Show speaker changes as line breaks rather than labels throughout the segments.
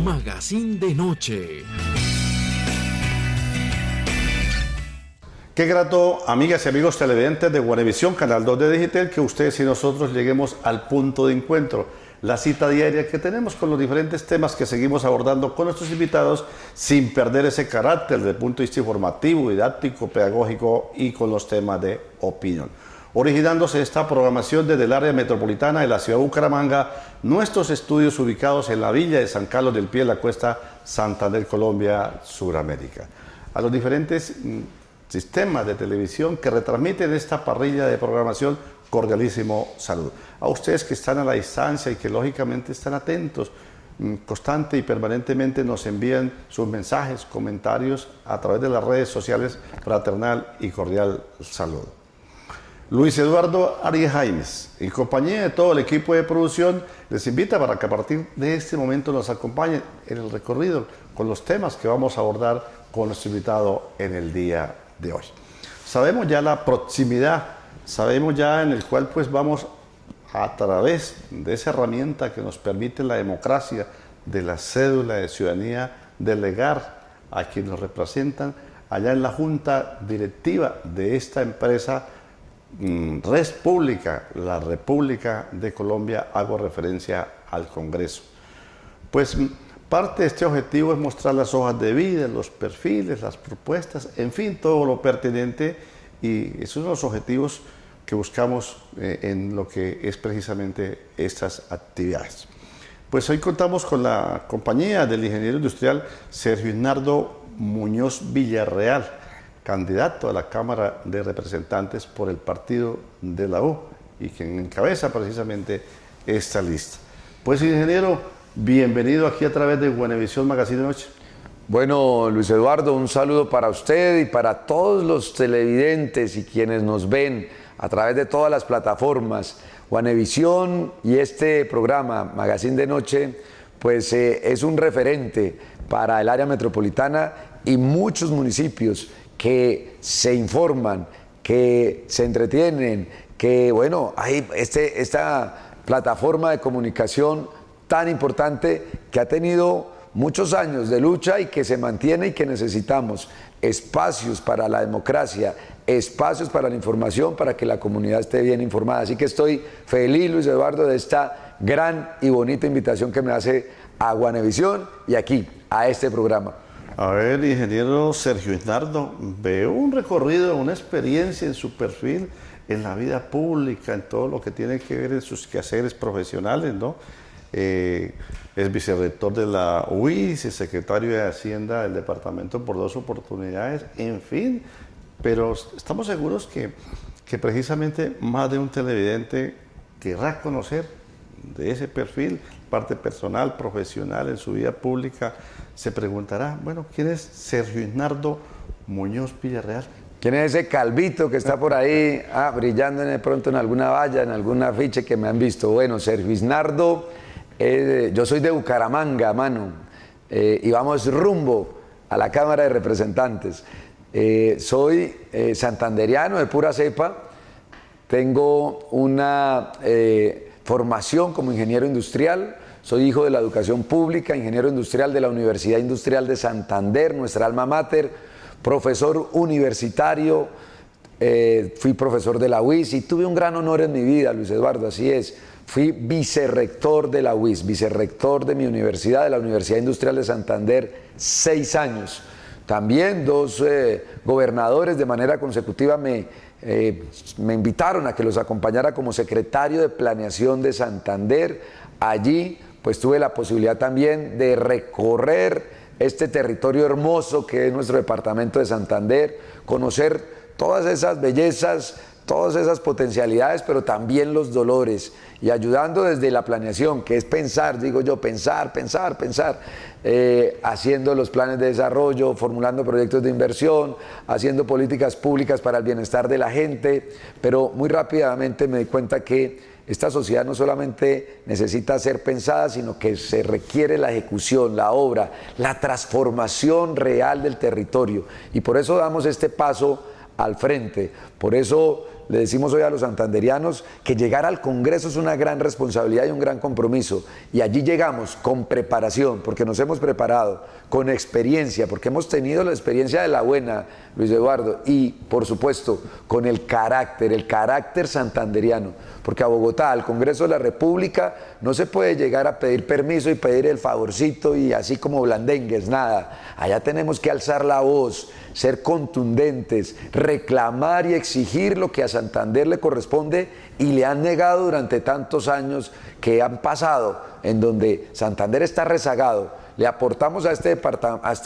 Magazine de Noche.
Qué grato, amigas y amigos televidentes de Guanevisión, Canal 2 de Digital, que ustedes y nosotros lleguemos al punto de encuentro, la cita diaria que tenemos con los diferentes temas que seguimos abordando con nuestros invitados, sin perder ese carácter desde el punto de vista informativo, didáctico, pedagógico y con los temas de opinión. Originándose esta programación desde el área metropolitana de la ciudad de Bucaramanga, nuestros estudios ubicados en la villa de San Carlos del Pie, en la costa Santander, Colombia, Suramérica. A los diferentes sistemas de televisión que retransmiten esta parrilla de programación, cordialísimo saludo. A ustedes que están a la distancia y que lógicamente están atentos, constante y permanentemente nos envían sus mensajes, comentarios a través de las redes sociales, fraternal y cordial saludo. Luis Eduardo Arias Jaimes, en compañía de todo el equipo de producción, les invita para que a partir de este momento nos acompañen en el recorrido con los temas que vamos a abordar con nuestro invitado en el día de hoy. Sabemos ya la proximidad, sabemos ya en el cual pues vamos a través de esa herramienta que nos permite la democracia de la cédula de ciudadanía delegar a quienes nos representan allá en la junta directiva de esta empresa Red Pública, la República de Colombia, hago referencia al Congreso. Pues parte de este objetivo es mostrar las hojas de vida, los perfiles, las propuestas, en fin, todo lo pertinente, y esos son los objetivos que buscamos en lo que es precisamente estas actividades. Pues hoy contamos con la compañía del ingeniero industrial Sergio Isnardo Muñoz Villarreal, candidato a la Cámara de Representantes por el partido de la U y quien encabeza precisamente esta lista. Pues ingeniero, bienvenido aquí a través de Guanevisión Magazine de Noche.
Bueno, Luis Eduardo, un saludo para usted y para todos los televidentes y quienes nos ven a través de todas las plataformas. Guanevisión y este programa Magazine de Noche pues es un referente para el área metropolitana y muchos municipios que se informan, que se entretienen, que bueno, hay esta plataforma de comunicación tan importante que ha tenido muchos años de lucha y que se mantiene y que necesitamos espacios para la democracia, espacios para la información, para que la comunidad esté bien informada. Así que estoy feliz, Luis Eduardo, de esta gran y bonita invitación que me hace a Guanevisión y aquí, a este programa.
A ver, ingeniero Sergio Isnardo, veo un recorrido, una experiencia en su perfil, en la vida pública, en todo lo que tiene que ver en sus quehaceres profesionales, ¿no? Es vicerrector de la UIS, es secretario de Hacienda del departamento por 2 oportunidades, en fin, pero estamos seguros que precisamente más de un televidente querrá conocer de ese perfil, parte personal, profesional, en su vida pública, se preguntará, bueno, ¿quién es Sergio Isnardo Muñoz Villarreal?
¿Quién es ese calvito que está por ahí brillando de pronto en alguna valla, en algún afiche que me han visto? Bueno, Sergio Isnardo, yo soy de Bucaramanga, mano, y vamos rumbo a la Cámara de Representantes. Soy santanderiano de pura cepa, tengo una formación como ingeniero industrial, soy hijo de la educación pública, ingeniero industrial de la Universidad Industrial de Santander, nuestra alma mater, profesor universitario, fui profesor de la UIS y tuve un gran honor en mi vida, Luis Eduardo, así es. Fui vicerrector de la UIS, vicerrector de mi universidad, de la Universidad Industrial de Santander, 6 años. También 2 gobernadores de manera consecutiva me invitaron a que los acompañara como secretario de Planeación de Santander. Allí pues tuve la posibilidad también de recorrer este territorio hermoso que es nuestro departamento de Santander, conocer todas esas bellezas, todas esas potencialidades, pero también los dolores, y ayudando desde la planeación, que es pensar, digo yo, pensar, haciendo los planes de desarrollo, formulando proyectos de inversión, haciendo políticas públicas para el bienestar de la gente, pero muy rápidamente me di cuenta que esta sociedad no solamente necesita ser pensada, sino que se requiere la ejecución, la obra, la transformación real del territorio, y por eso damos este paso al frente. Por eso le decimos hoy a los santanderianos que llegar al Congreso es una gran responsabilidad y un gran compromiso. Y allí llegamos con preparación, porque nos hemos preparado, con experiencia, porque hemos tenido la experiencia de la buena, Luis Eduardo, y por supuesto con el carácter santanderiano, porque a Bogotá, al Congreso de la República, no se puede llegar a pedir permiso y pedir el favorcito y así como blandengues, nada. Allá tenemos que alzar la voz, ser contundentes, reclamar y exigir lo que a Santander le corresponde y le han negado durante tantos años que han pasado, en donde Santander está rezagado. Le aportamos a este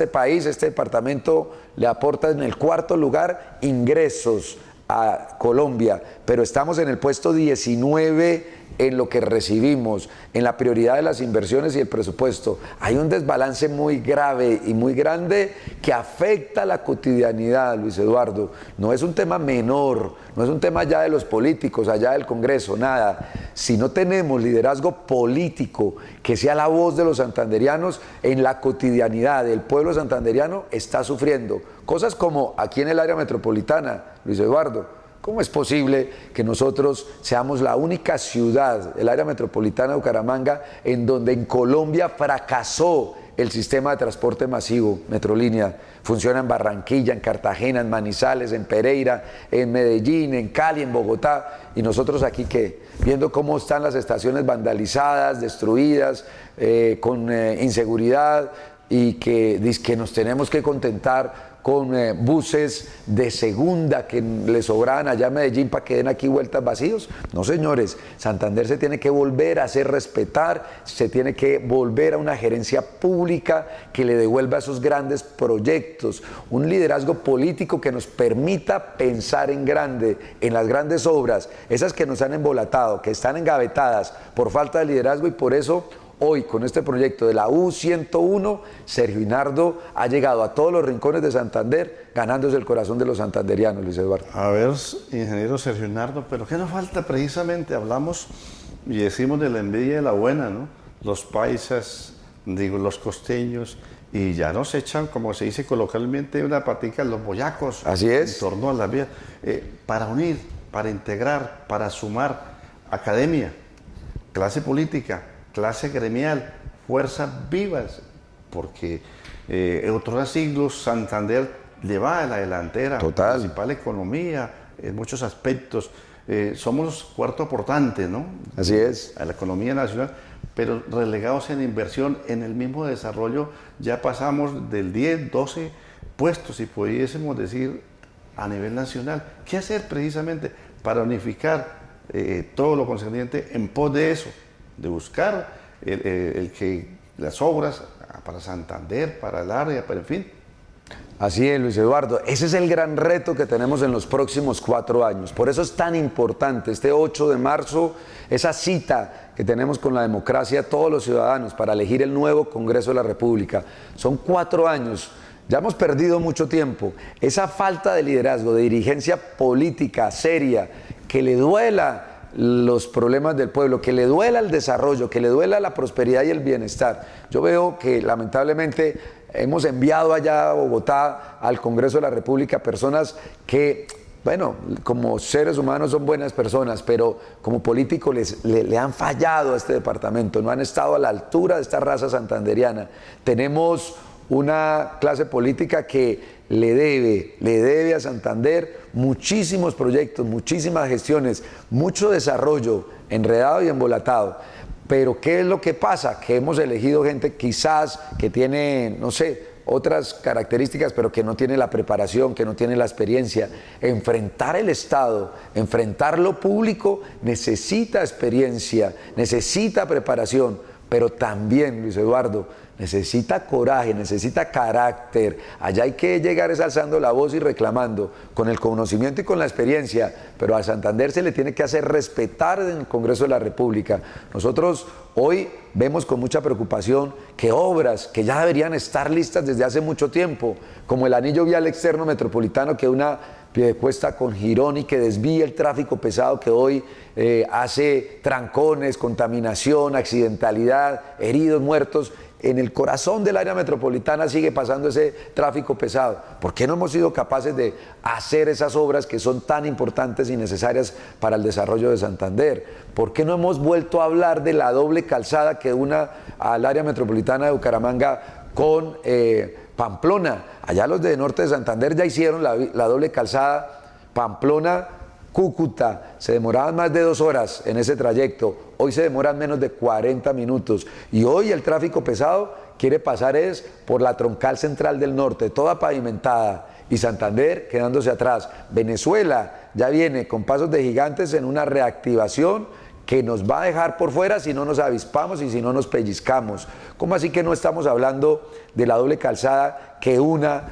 país, este departamento le aporta en el 4º lugar ingresos a Colombia, pero estamos en el puesto 19 en lo que recibimos, en la prioridad de las inversiones y el presupuesto. Hay un desbalance muy grave y muy grande que afecta la cotidianidad, Luis Eduardo. No es un tema menor, no es un tema ya de los políticos, allá del Congreso, nada. Si no tenemos liderazgo político que sea la voz de los santanderianos, en la cotidianidad del pueblo santanderiano está sufriendo. Cosas como aquí en el área metropolitana, Luis Eduardo, ¿cómo es posible que nosotros seamos la única ciudad, el área metropolitana de Bucaramanga, en donde en Colombia fracasó el sistema de transporte masivo, Metrolínea? Funciona en Barranquilla, en Cartagena, en Manizales, en Pereira, en Medellín, en Cali, en Bogotá, y nosotros aquí ¿qué? Viendo cómo están las estaciones vandalizadas, destruidas, con inseguridad, y que nos tenemos que contentar con buses de segunda que le sobraban allá a Medellín para que den aquí vueltas vacíos. No, señores, Santander se tiene que volver a hacer respetar, se tiene que volver a una gerencia pública que le devuelva esos grandes proyectos, un liderazgo político que nos permita pensar en grande, en las grandes obras, esas que nos han embolatado, que están engavetadas por falta de liderazgo, y por eso hoy, con este proyecto de la U101, Sergio Hinardo ha llegado a todos los rincones de Santander, ganándose el corazón de los santanderianos, Luis Eduardo.
A ver, ingeniero Sergio Hinardo, pero ¿qué nos falta precisamente? Hablamos y decimos de la envidia y la buena, ¿no? Los paisas, digo, los costeños, y ya nos echan, como se dice coloquialmente, una patica los boyacos.
Así es.
En torno a las vías. Para unir, para integrar, para sumar academia, clase política, clase gremial, fuerzas vivas, porque en otros siglos Santander le va a la delantera,
total,
principal economía, en muchos aspectos. Somos cuarto aportante, ¿no?
Así es.
A la economía nacional, pero relegados en inversión, en el mismo desarrollo, ya pasamos del 10, 12 puestos, si pudiésemos decir, a nivel nacional. ¿Qué hacer precisamente para unificar todo lo concerniente en pos de eso? De buscar el que las obras para Santander, para el área, para en fin.
Así es, Luis Eduardo. Ese es el gran reto que tenemos en los próximos 4 años. Por eso es tan importante este 8 de marzo, esa cita que tenemos con la democracia, todos los ciudadanos, para elegir el nuevo Congreso de la República. Son 4 años. Ya hemos perdido mucho tiempo. Esa falta de liderazgo, de dirigencia política seria, que le duela los problemas del pueblo, que le duela el desarrollo, que le duela la prosperidad y el bienestar. Yo veo que lamentablemente hemos enviado allá a Bogotá, al Congreso de la República, personas que, bueno, como seres humanos son buenas personas, pero como políticos le han fallado a este departamento, no han estado a la altura de esta raza santanderiana. Tenemos una clase política que le debe a Santander muchísimos proyectos, muchísimas gestiones, mucho desarrollo enredado y embolatado. Pero ¿qué es lo que pasa? Que hemos elegido gente quizás que tiene, no sé, otras características, pero que no tiene la preparación, que no tiene la experiencia. Enfrentar el Estado, enfrentar lo público, necesita experiencia, necesita preparación, pero también, Luis Eduardo, necesita coraje, necesita carácter. Allá hay que llegar alzando la voz y reclamando, con el conocimiento y con la experiencia, pero a Santander se le tiene que hacer respetar en el Congreso de la República. Nosotros hoy vemos con mucha preocupación que obras que ya deberían estar listas desde hace mucho tiempo, como el anillo vial externo metropolitano, que una Piedecuesta con Girón y que desvía el tráfico pesado, que hoy hace trancones, contaminación, accidentalidad, heridos, muertos, en el corazón del área metropolitana sigue pasando ese tráfico pesado? ¿Por qué no hemos sido capaces de hacer esas obras que son tan importantes y necesarias para el desarrollo de Santander? ¿Por qué no hemos vuelto a hablar de la doble calzada que una al área metropolitana de Bucaramanga con Pamplona? Allá los de norte de Santander ya hicieron la doble calzada Pamplona-Cúcuta. Se demoraban más de 2 horas en ese trayecto. Hoy se demoran menos de 40 minutos. Y hoy el tráfico pesado quiere pasar es por la troncal central del norte, toda pavimentada, y Santander quedándose atrás. Venezuela ya viene con pasos de gigantes en una reactivación que nos va a dejar por fuera si no nos avispamos y si no nos pellizcamos. ¿Cómo así que no estamos hablando de la doble calzada que una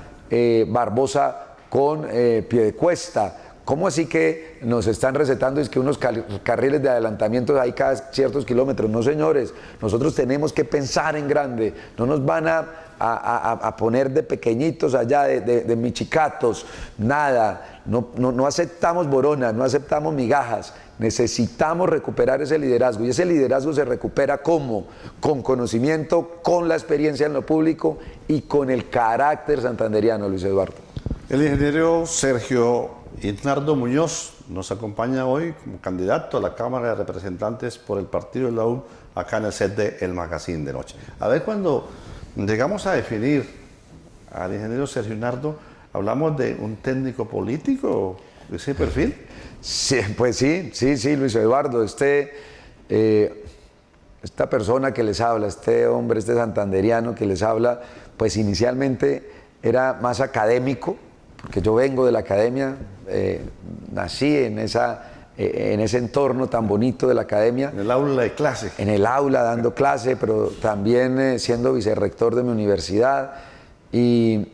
Barbosa con Piedecuesta? ¿Cómo así que nos están recetando es que unos carriles de adelantamiento hay cada ciertos kilómetros? No, señores, nosotros tenemos que pensar en grande. No nos van a poner de pequeñitos allá, de michicatos, nada. No aceptamos boronas, no aceptamos migajas. Necesitamos recuperar ese liderazgo, y ese liderazgo se recupera ¿cómo? Con conocimiento, con la experiencia en lo público y con el carácter santanderiano, Luis Eduardo.
El ingeniero Sergio Isnardo Muñoz nos acompaña hoy como candidato a la Cámara de Representantes por el partido de la U, acá en el set de El Magazine de Noche. A ver, cuando llegamos a definir al ingeniero Sergio Isnardo, ¿hablamos de un técnico político de ese perfil?
Sí, pues sí, Luis Eduardo, esta persona que les habla, este hombre, este santanderiano que les habla, pues inicialmente era más académico, porque yo vengo de la academia, nací en ese entorno tan bonito de la academia.
En el aula de clase.
En el aula dando clase, pero también siendo vicerrector de mi universidad, y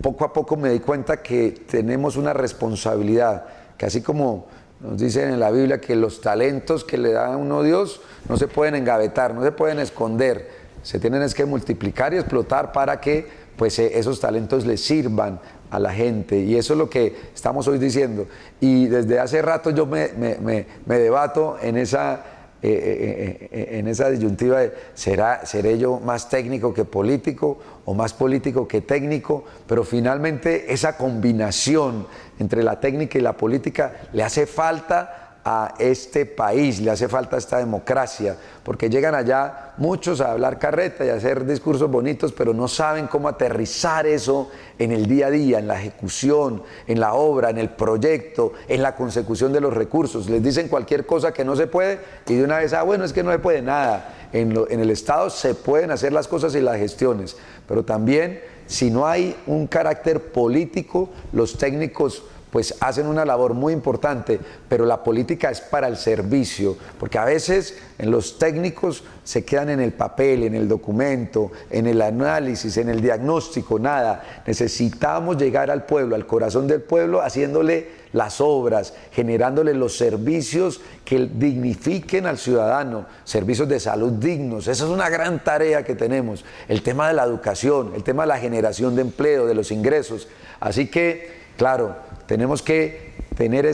poco a poco me di cuenta que tenemos una responsabilidad, que así como nos dicen en la Biblia que los talentos que le da a uno Dios no se pueden engavetar, no se pueden esconder, se tienen es que multiplicar y explotar para que pues esos talentos les sirvan a la gente, y eso es lo que estamos hoy diciendo. Y desde hace rato yo me debato en esa disyuntiva de ¿seré yo más técnico que político o más político que técnico? Pero finalmente esa combinación entre la técnica y la política le hace falta a este país, le hace falta a esta democracia, porque llegan allá muchos a hablar carreta y a hacer discursos bonitos, pero no saben cómo aterrizar eso en el día a día, en la ejecución, en la obra, en el proyecto, en la consecución de los recursos. Les dicen cualquier cosa que no se puede y de una vez, bueno, es que no se puede nada. En el Estado se pueden hacer las cosas y las gestiones, pero también si no hay un carácter político, los técnicos pues hacen una labor muy importante, pero la política es para el servicio, porque a veces en los técnicos se quedan en el papel, en el documento, en el análisis, en el diagnóstico, nada. Necesitamos llegar al pueblo, al corazón del pueblo, haciéndole las obras, generándole los servicios que dignifiquen al ciudadano, servicios de salud dignos. Esa es una gran tarea que tenemos, el tema de la educación, el tema de la generación de empleo, de los ingresos. Así que, claro, tenemos que tener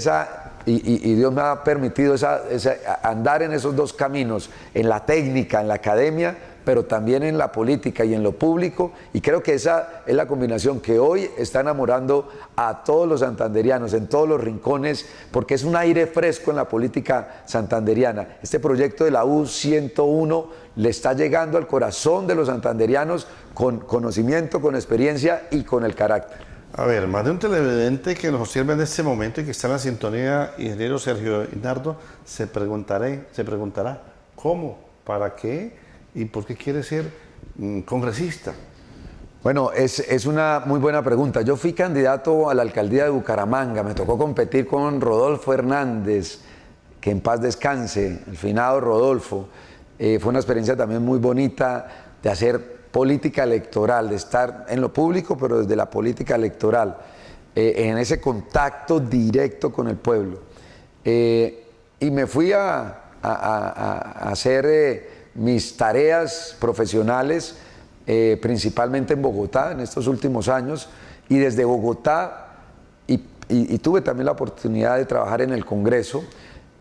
y Dios me ha permitido andar en esos dos caminos, en la técnica, en la academia, pero también en la política y en lo público, y creo que esa es la combinación que hoy está enamorando a todos los santanderianos, en todos los rincones, porque es un aire fresco en la política santanderiana. Este proyecto de la U101 le está llegando al corazón de los santanderianos con conocimiento, con experiencia y con el carácter.
A ver, más de un televidente que nos observa en este momento y que está en la sintonía, ingeniero Sergio Isnardo, se preguntará ¿cómo? ¿Para qué? ¿Y por qué quiere ser congresista?
Bueno, es una muy buena pregunta. Yo fui candidato a la alcaldía de Bucaramanga, me tocó competir con Rodolfo Hernández, que en paz descanse, el finado Rodolfo. Fue una experiencia también muy bonita de hacer política electoral, de estar en lo público, pero desde la política electoral, en ese contacto directo con el pueblo. Y me fui a hacer mis tareas profesionales, principalmente en Bogotá en estos últimos años, y desde Bogotá, y tuve también la oportunidad de trabajar en el Congreso,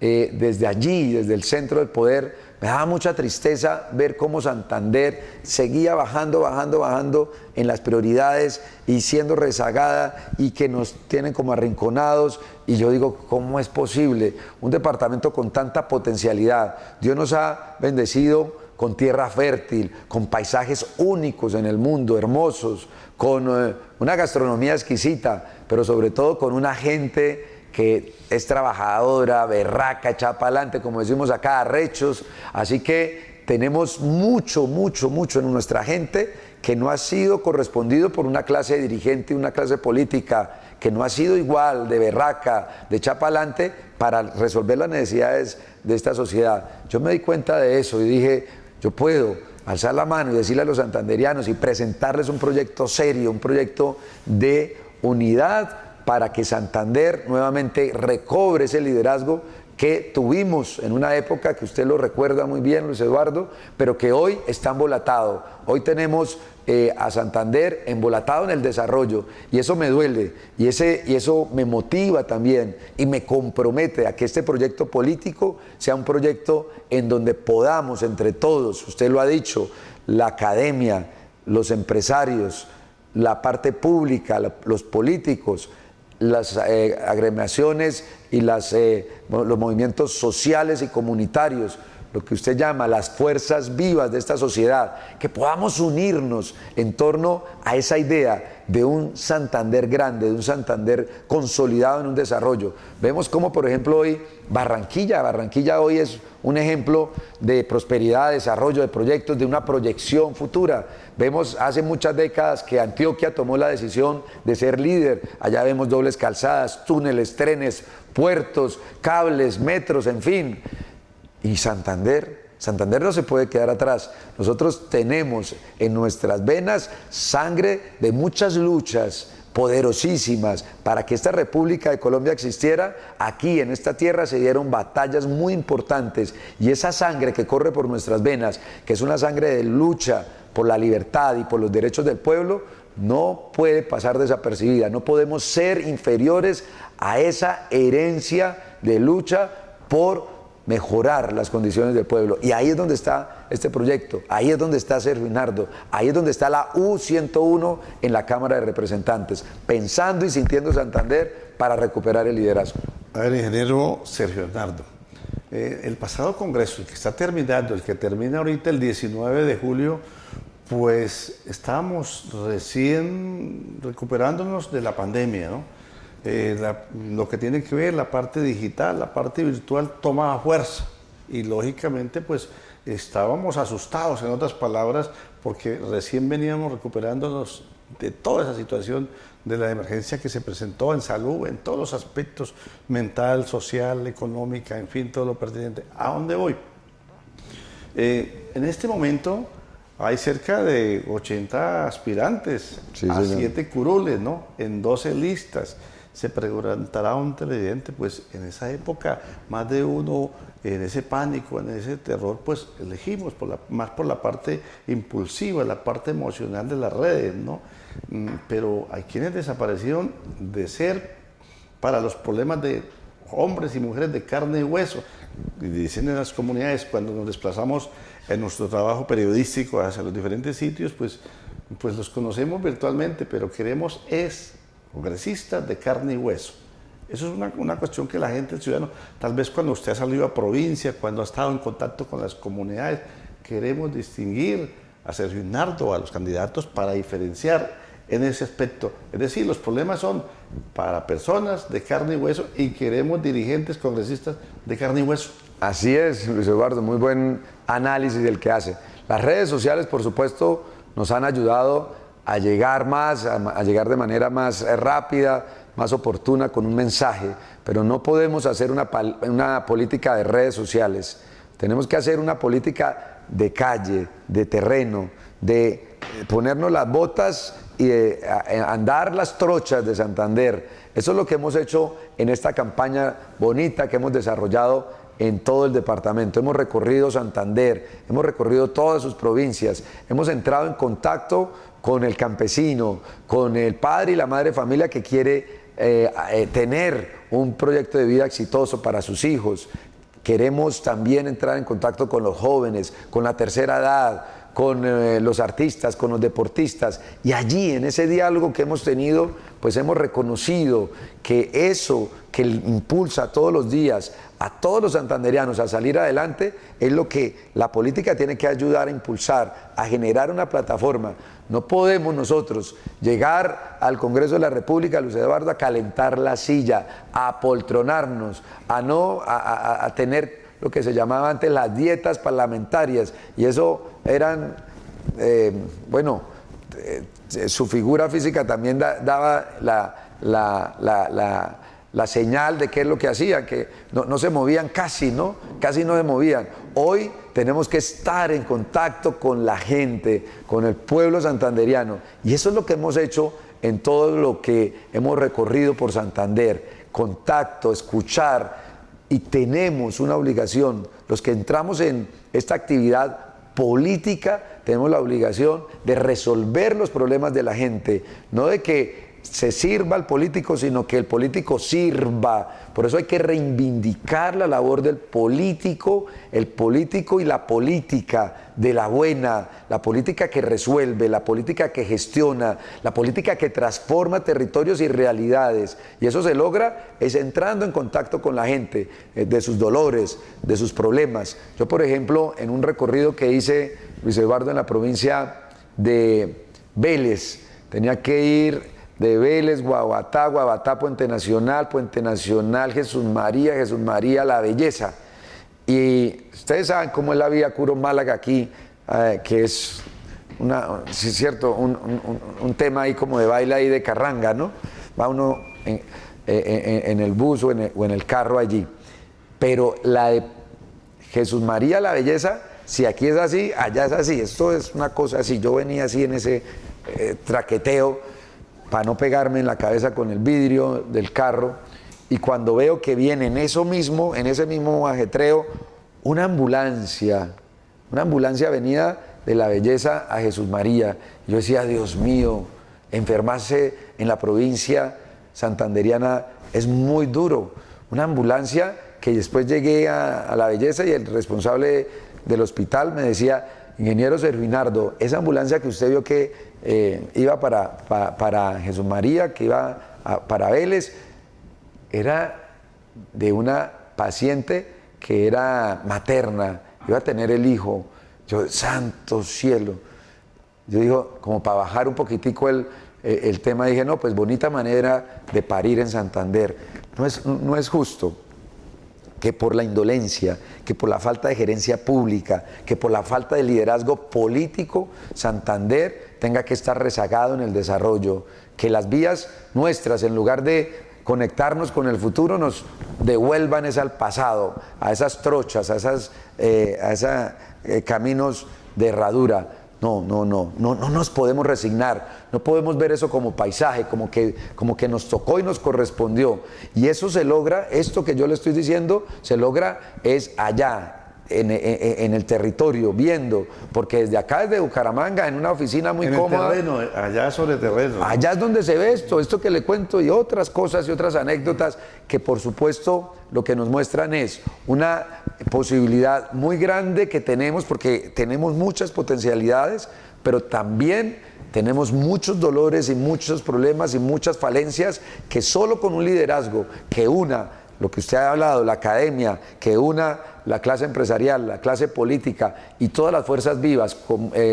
desde allí, desde el centro del poder, me daba mucha tristeza ver cómo Santander seguía bajando en las prioridades y siendo rezagada y que nos tienen como arrinconados. Y yo digo, ¿cómo es posible? Un departamento con tanta potencialidad. Dios nos ha bendecido con tierra fértil, con paisajes únicos en el mundo, hermosos, con una gastronomía exquisita, pero sobre todo con una gente que es trabajadora, berraca, echada para adelante, como decimos acá, arrechos. Así que tenemos mucho en nuestra gente que no ha sido correspondido por una clase dirigente, una clase política que no ha sido igual de berraca, de echada para adelante para resolver las necesidades de esta sociedad. Yo me di cuenta de eso y dije, yo puedo alzar la mano y decirle a los santanderianos y presentarles un proyecto serio, un proyecto de unidad para que Santander nuevamente recobre ese liderazgo que tuvimos en una época que usted lo recuerda muy bien, Luis Eduardo, pero que hoy está embolatado. Hoy tenemos a Santander embolatado en el desarrollo y eso me duele y eso me motiva también y me compromete a que este proyecto político sea un proyecto en donde podamos entre todos, usted lo ha dicho, la academia, los empresarios, la parte pública, los políticos, las agremiaciones y los movimientos sociales y comunitarios, lo que usted llama las fuerzas vivas de esta sociedad, que podamos unirnos en torno a esa idea de un Santander grande, de un Santander consolidado en un desarrollo. Vemos cómo, por ejemplo, hoy Barranquilla hoy es un ejemplo de prosperidad, desarrollo, de proyectos, de una proyección futura. Vemos hace muchas décadas que Antioquia tomó la decisión de ser líder. Allá vemos dobles calzadas, túneles, trenes, puertos, cables, metros, en fin. Y Santander no se puede quedar atrás. Nosotros tenemos en nuestras venas sangre de muchas luchas poderosísimas. Para que esta República de Colombia existiera, aquí en esta tierra se dieron batallas muy importantes y esa sangre que corre por nuestras venas, que es una sangre de lucha por la libertad y por los derechos del pueblo, no puede pasar desapercibida. No podemos ser inferiores a esa herencia de lucha por mejorar las condiciones del pueblo. Y ahí es donde está este proyecto, ahí es donde está Sergio Hinardo, ahí es donde está la U101 en la Cámara de Representantes, pensando y sintiendo Santander para recuperar el liderazgo.
A ver, ingeniero Sergio Hinardo, el pasado congreso, el que está terminando, el que termina ahorita el 19 de julio, pues estábamos recién recuperándonos de la pandemia, ¿no? Lo que tiene que ver la parte digital, la parte virtual tomaba fuerza y lógicamente pues estábamos asustados, en otras palabras, porque recién veníamos recuperándonos de toda esa situación de la emergencia que se presentó en salud, en todos los aspectos, mental, social, económica, en fin, todo lo pertinente. ¿A dónde voy? En este momento hay cerca de 80 aspirantes a 7 curules, ¿no? En 12 listas. Se preguntará un televidente, pues en esa época, más de uno en ese pánico, en ese terror, pues elegimos más por la parte impulsiva, la parte emocional de las redes, ¿no? Pero hay quienes desaparecieron de ser para los problemas de hombres y mujeres de carne y hueso. Y dicen en las comunidades, cuando nos desplazamos en nuestro trabajo periodístico hacia los diferentes sitios, pues los conocemos virtualmente, pero queremos congresistas de carne y hueso. Eso es una cuestión que la gente, el ciudadano, tal vez cuando usted ha salido a provincia, cuando ha estado en contacto con las comunidades, queremos distinguir a Sergio Hinardo, a los candidatos, para diferenciar en ese aspecto. Es decir, los problemas son para personas de carne y hueso y queremos dirigentes congresistas de carne y hueso.
Así es, Luis Eduardo, muy buen análisis el que hace. Las redes sociales, por supuesto, nos han ayudado a llegar a llegar de manera más rápida, más oportuna con un mensaje, pero no podemos hacer una política de redes sociales. Tenemos que hacer una política de calle, de terreno, de ponernos las botas y de andar las trochas de Santander. Eso es lo que hemos hecho en esta campaña bonita que hemos desarrollado en todo el departamento. Hemos recorrido Santander, hemos recorrido todas sus provincias, hemos entrado en contacto con el campesino, con el padre y la madre de familia que quiere tener un proyecto de vida exitoso para sus hijos, queremos también entrar en contacto con los jóvenes, con la tercera edad, con los artistas, con los deportistas, y allí en ese diálogo que hemos tenido, pues hemos reconocido que eso que impulsa todos los días a todos los santanderianos a salir adelante es lo que la política tiene que ayudar a impulsar, a generar una plataforma. No podemos nosotros llegar al Congreso de la República, Luis Eduardo, a calentar la silla, a apoltronarnos, a tener lo que se llamaba antes las dietas parlamentarias, y eso eran, su figura física también daba la señal de qué es lo que hacían, que no se movían casi, ¿no? Casi no se movían. Hoy tenemos que estar en contacto con la gente, con el pueblo santanderiano, y eso es lo que hemos hecho en todo lo que hemos recorrido por Santander: contacto, escuchar, y tenemos una obligación, los que entramos en esta actividad política, tenemos la obligación de resolver los problemas de la gente, no de que se sirva al político, sino que el político sirva. Por eso hay que reivindicar la labor del político, el político y la política de la buena, la política que resuelve, la política que gestiona, la política que transforma territorios y realidades. Y eso se logra es entrando en contacto con la gente, de sus dolores, de sus problemas. Yo, por ejemplo, en un recorrido que hice, Luis Eduardo, en la provincia de Vélez, tenía que ir de Vélez, Guabatá, Puente Nacional, Jesús María, La Belleza. Y ustedes saben cómo es la vía Curo-Málaga aquí, que es sí, cierto, un tema ahí como de baile ahí de carranga, ¿no? Va uno en el bus o en el carro allí. Pero la de Jesús María, La Belleza, si aquí es así, allá es así. Esto es una cosa así. Yo venía así en ese traqueteo, para no pegarme en la cabeza con el vidrio del carro, y cuando veo que viene en ese mismo ajetreo, una ambulancia venida de La Belleza a Jesús María. Yo decía, Dios mío, enfermarse en la provincia santanderiana es muy duro. Una ambulancia que después llegué a La Belleza y el responsable del hospital me decía, ingeniero Servinardo, esa ambulancia que usted vio que iba para Jesús María, que iba para Vélez, era de una paciente que era materna, iba a tener el hijo. Yo, santo cielo. Yo digo, como para bajar un poquitico el tema, dije, no, pues bonita manera de parir en Santander. No es justo que por la indolencia, que por la falta de gerencia pública, que por la falta de liderazgo político, Santander tenga que estar rezagado en el desarrollo, que las vías nuestras, en lugar de conectarnos con el futuro, nos devuelvan al pasado, a esas trochas, a esos caminos de herradura. No nos podemos resignar, no podemos ver eso como paisaje, como que nos tocó y nos correspondió. Y eso se logra, esto que yo le estoy diciendo, se logra es allá, en el territorio, viendo, porque desde acá, desde Bucaramanga, en una oficina muy cómoda.
En el terreno, allá sobre el terreno.
Allá es donde se ve esto que le cuento, y otras cosas y otras anécdotas que, por supuesto, lo que nos muestran es una posibilidad muy grande que tenemos, porque tenemos muchas potencialidades, pero también tenemos muchos dolores y muchos problemas y muchas falencias que solo con un liderazgo que una, lo que usted ha hablado, la academia, que una la clase empresarial, la clase política y todas las fuerzas vivas,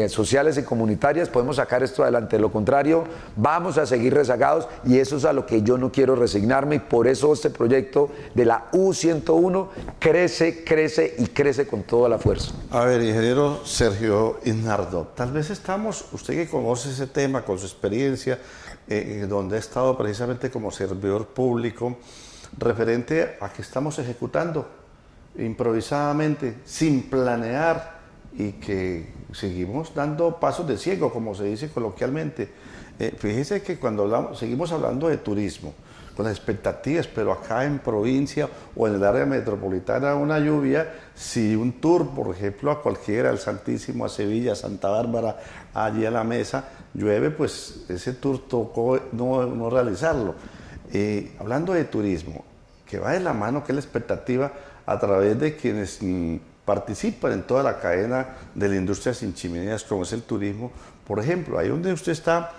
sociales y comunitarias, podemos sacar esto adelante. De lo contrario, vamos a seguir rezagados, y eso es a lo que yo no quiero resignarme, y por eso este proyecto de la U101 crece y crece con toda la fuerza.
A ver, ingeniero Sergio Isnardo, tal vez usted que conoce ese tema con su experiencia, donde ha estado precisamente como servidor público, referente a que estamos ejecutando improvisadamente, sin planear, y que seguimos dando pasos de ciego, como se dice coloquialmente. Fíjese que cuando seguimos hablando de turismo, con las expectativas, pero acá en provincia o en el área metropolitana una lluvia, si un tour, por ejemplo, a cualquiera, al Santísimo, a Sevilla, a Santa Bárbara, allí a la Mesa, llueve, pues ese tour tocó no realizarlo. Hablando de turismo, que va de la mano, que es la expectativa, a través de quienes participan en toda la cadena de la industria sin chimeneas, como es el turismo. Por ejemplo, ahí donde usted está,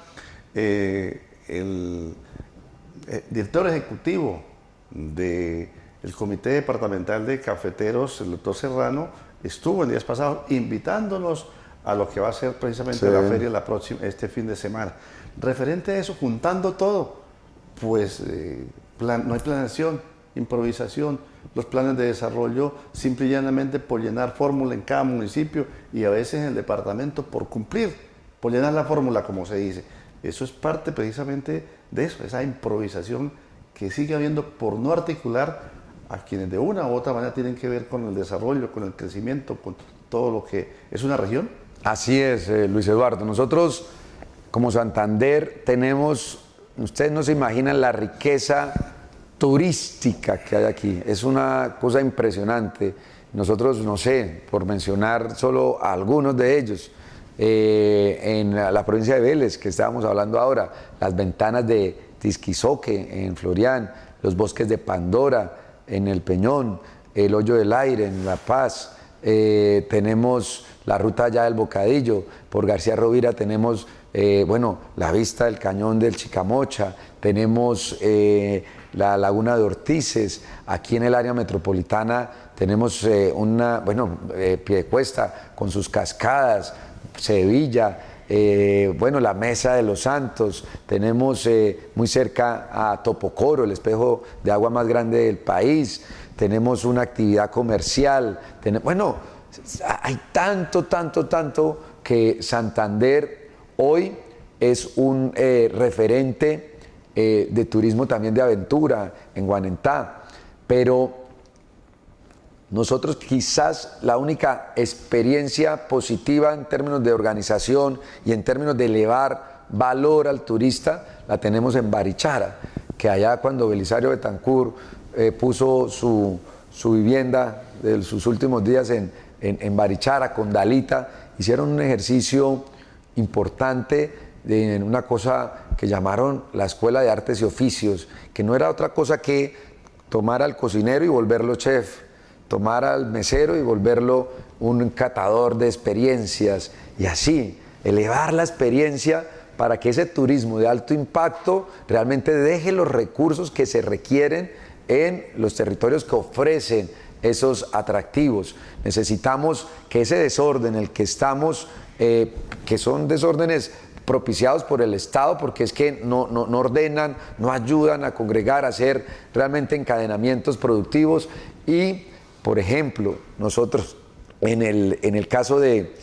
el director ejecutivo del Comité Departamental de Cafeteros, el doctor Serrano, estuvo en días pasados invitándonos a lo que va a ser precisamente la feria este fin de semana. Referente a eso, juntando todo, pues no hay planeación, improvisación, los planes de desarrollo simple y llanamente por llenar fórmula en cada municipio y a veces en el departamento por cumplir, por llenar la fórmula, como se dice. Eso es parte precisamente de eso, esa improvisación que sigue habiendo por no articular a quienes de una u otra manera tienen que ver con el desarrollo, con el crecimiento, con todo lo que es una región.
Así es, Luis Eduardo. Nosotros, como Santander, tenemos, ustedes no se imaginan la riqueza turística que hay aquí. Es una cosa impresionante. Nosotros, no sé, por mencionar solo algunos de ellos, en la provincia de Vélez, que estábamos hablando ahora, las ventanas de Tisquizoque en Florián, los bosques de Pandora en El Peñón, el Hoyo del Aire en La Paz, tenemos la ruta allá del Bocadillo, por García Rovira tenemos bueno, la vista del cañón del Chicamocha, tenemos la laguna de Ortices, aquí en el área metropolitana tenemos Piedecuesta con sus cascadas, Sevilla, bueno, la Mesa de los Santos, tenemos muy cerca a Topocoro, el espejo de agua más grande del país, tenemos una actividad comercial, bueno, hay tanto que Santander hoy es un referente de turismo también de aventura en Guanentá, pero nosotros quizás la única experiencia positiva en términos de organización y en términos de elevar valor al turista la tenemos en Barichara, que allá cuando Belisario Betancur puso su vivienda de sus últimos días en Barichara con Dalita, hicieron un ejercicio importante en una cosa que llamaron la Escuela de Artes y Oficios, que no era otra cosa que tomar al cocinero y volverlo chef, tomar al mesero y volverlo un catador de experiencias y así elevar la experiencia para que ese turismo de alto impacto realmente deje los recursos que se requieren en los territorios que ofrecen esos atractivos. Necesitamos que ese desorden, el que estamos, que son desórdenes propiciados por el Estado, porque es que no ordenan, no ayudan a congregar, a hacer realmente encadenamientos productivos y, por ejemplo, nosotros en el caso de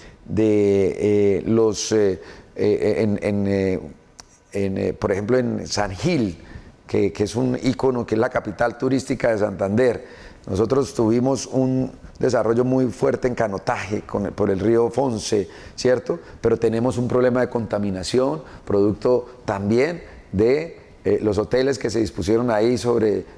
por ejemplo, en San Gil, que es un ícono, que es la capital turística de Santander, nosotros tuvimos un desarrollo muy fuerte en canotaje por el río Fonce, ¿cierto? Pero tenemos un problema de contaminación, producto también de los hoteles que se dispusieron ahí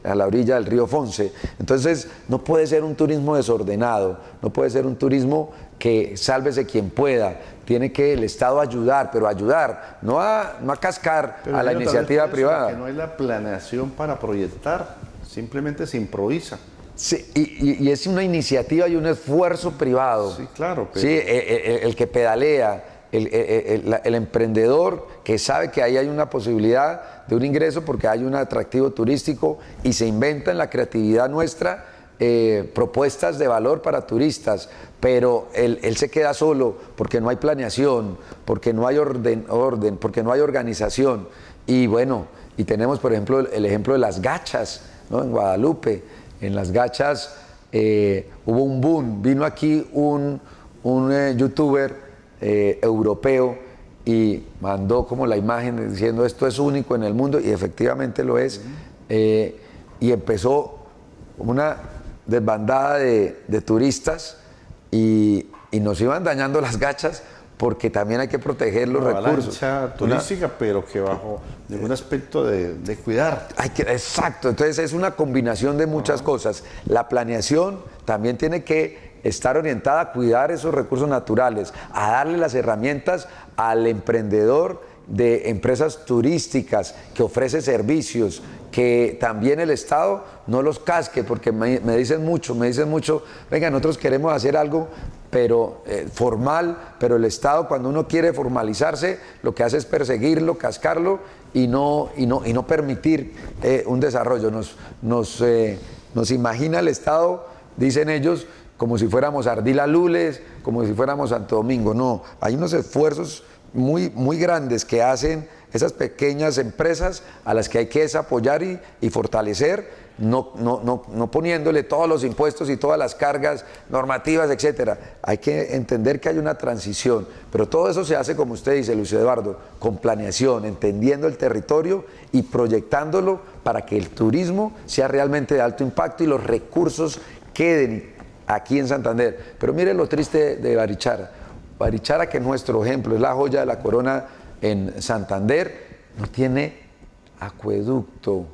a la orilla del río Fonce. Entonces, no puede ser un turismo desordenado, no puede ser un turismo que sálvese quien pueda. Tiene que el Estado ayudar, pero ayudar, no a cascar a la iniciativa privada.
Que no hay la planeación para proyectar, simplemente se improvisa.
Sí, y es una iniciativa y un esfuerzo privado.
Sí, claro. Pero...
Sí, el que pedalea, el emprendedor que sabe que ahí hay una posibilidad de un ingreso porque hay un atractivo turístico y se inventa en la creatividad nuestra propuestas de valor para turistas, pero él se queda solo porque no hay planeación, porque no hay orden, porque no hay organización. Y bueno, y tenemos por ejemplo el ejemplo de las gachas, ¿no? En Guadalupe. En las gachas hubo un boom, vino aquí un youtuber europeo y mandó como la imagen diciendo esto es único en el mundo y efectivamente lo es, y empezó una desbandada de turistas y nos iban dañando las gachas porque también hay que proteger los recursos.
Turística, pero que bajo ningún aspecto de cuidar.
Exacto, entonces es una combinación de muchas cosas. La planeación también tiene que estar orientada a cuidar esos recursos naturales, a darle las herramientas al emprendedor de empresas turísticas que ofrece servicios, que también el Estado no los casque, porque me dicen mucho, venga, nosotros queremos hacer algo pero formal, pero el Estado, cuando uno quiere formalizarse, lo que hace es perseguirlo, cascarlo y no permitir un desarrollo. Nos imagina el Estado, dicen ellos, como si fuéramos Ardila Lules, como si fuéramos Santo Domingo. No, hay unos esfuerzos muy, muy grandes que hacen esas pequeñas empresas a las que hay que apoyar y fortalecer, no poniéndole todos los impuestos y todas las cargas normativas, etcétera. Hay que entender que hay una transición, pero todo eso se hace, como usted dice, Luis Eduardo, con planeación, entendiendo el territorio y proyectándolo para que el turismo sea realmente de alto impacto y los recursos queden aquí en Santander. Pero mire lo triste de Barichara. Barichara, que nuestro ejemplo es la joya de la corona en Santander, no tiene acueducto.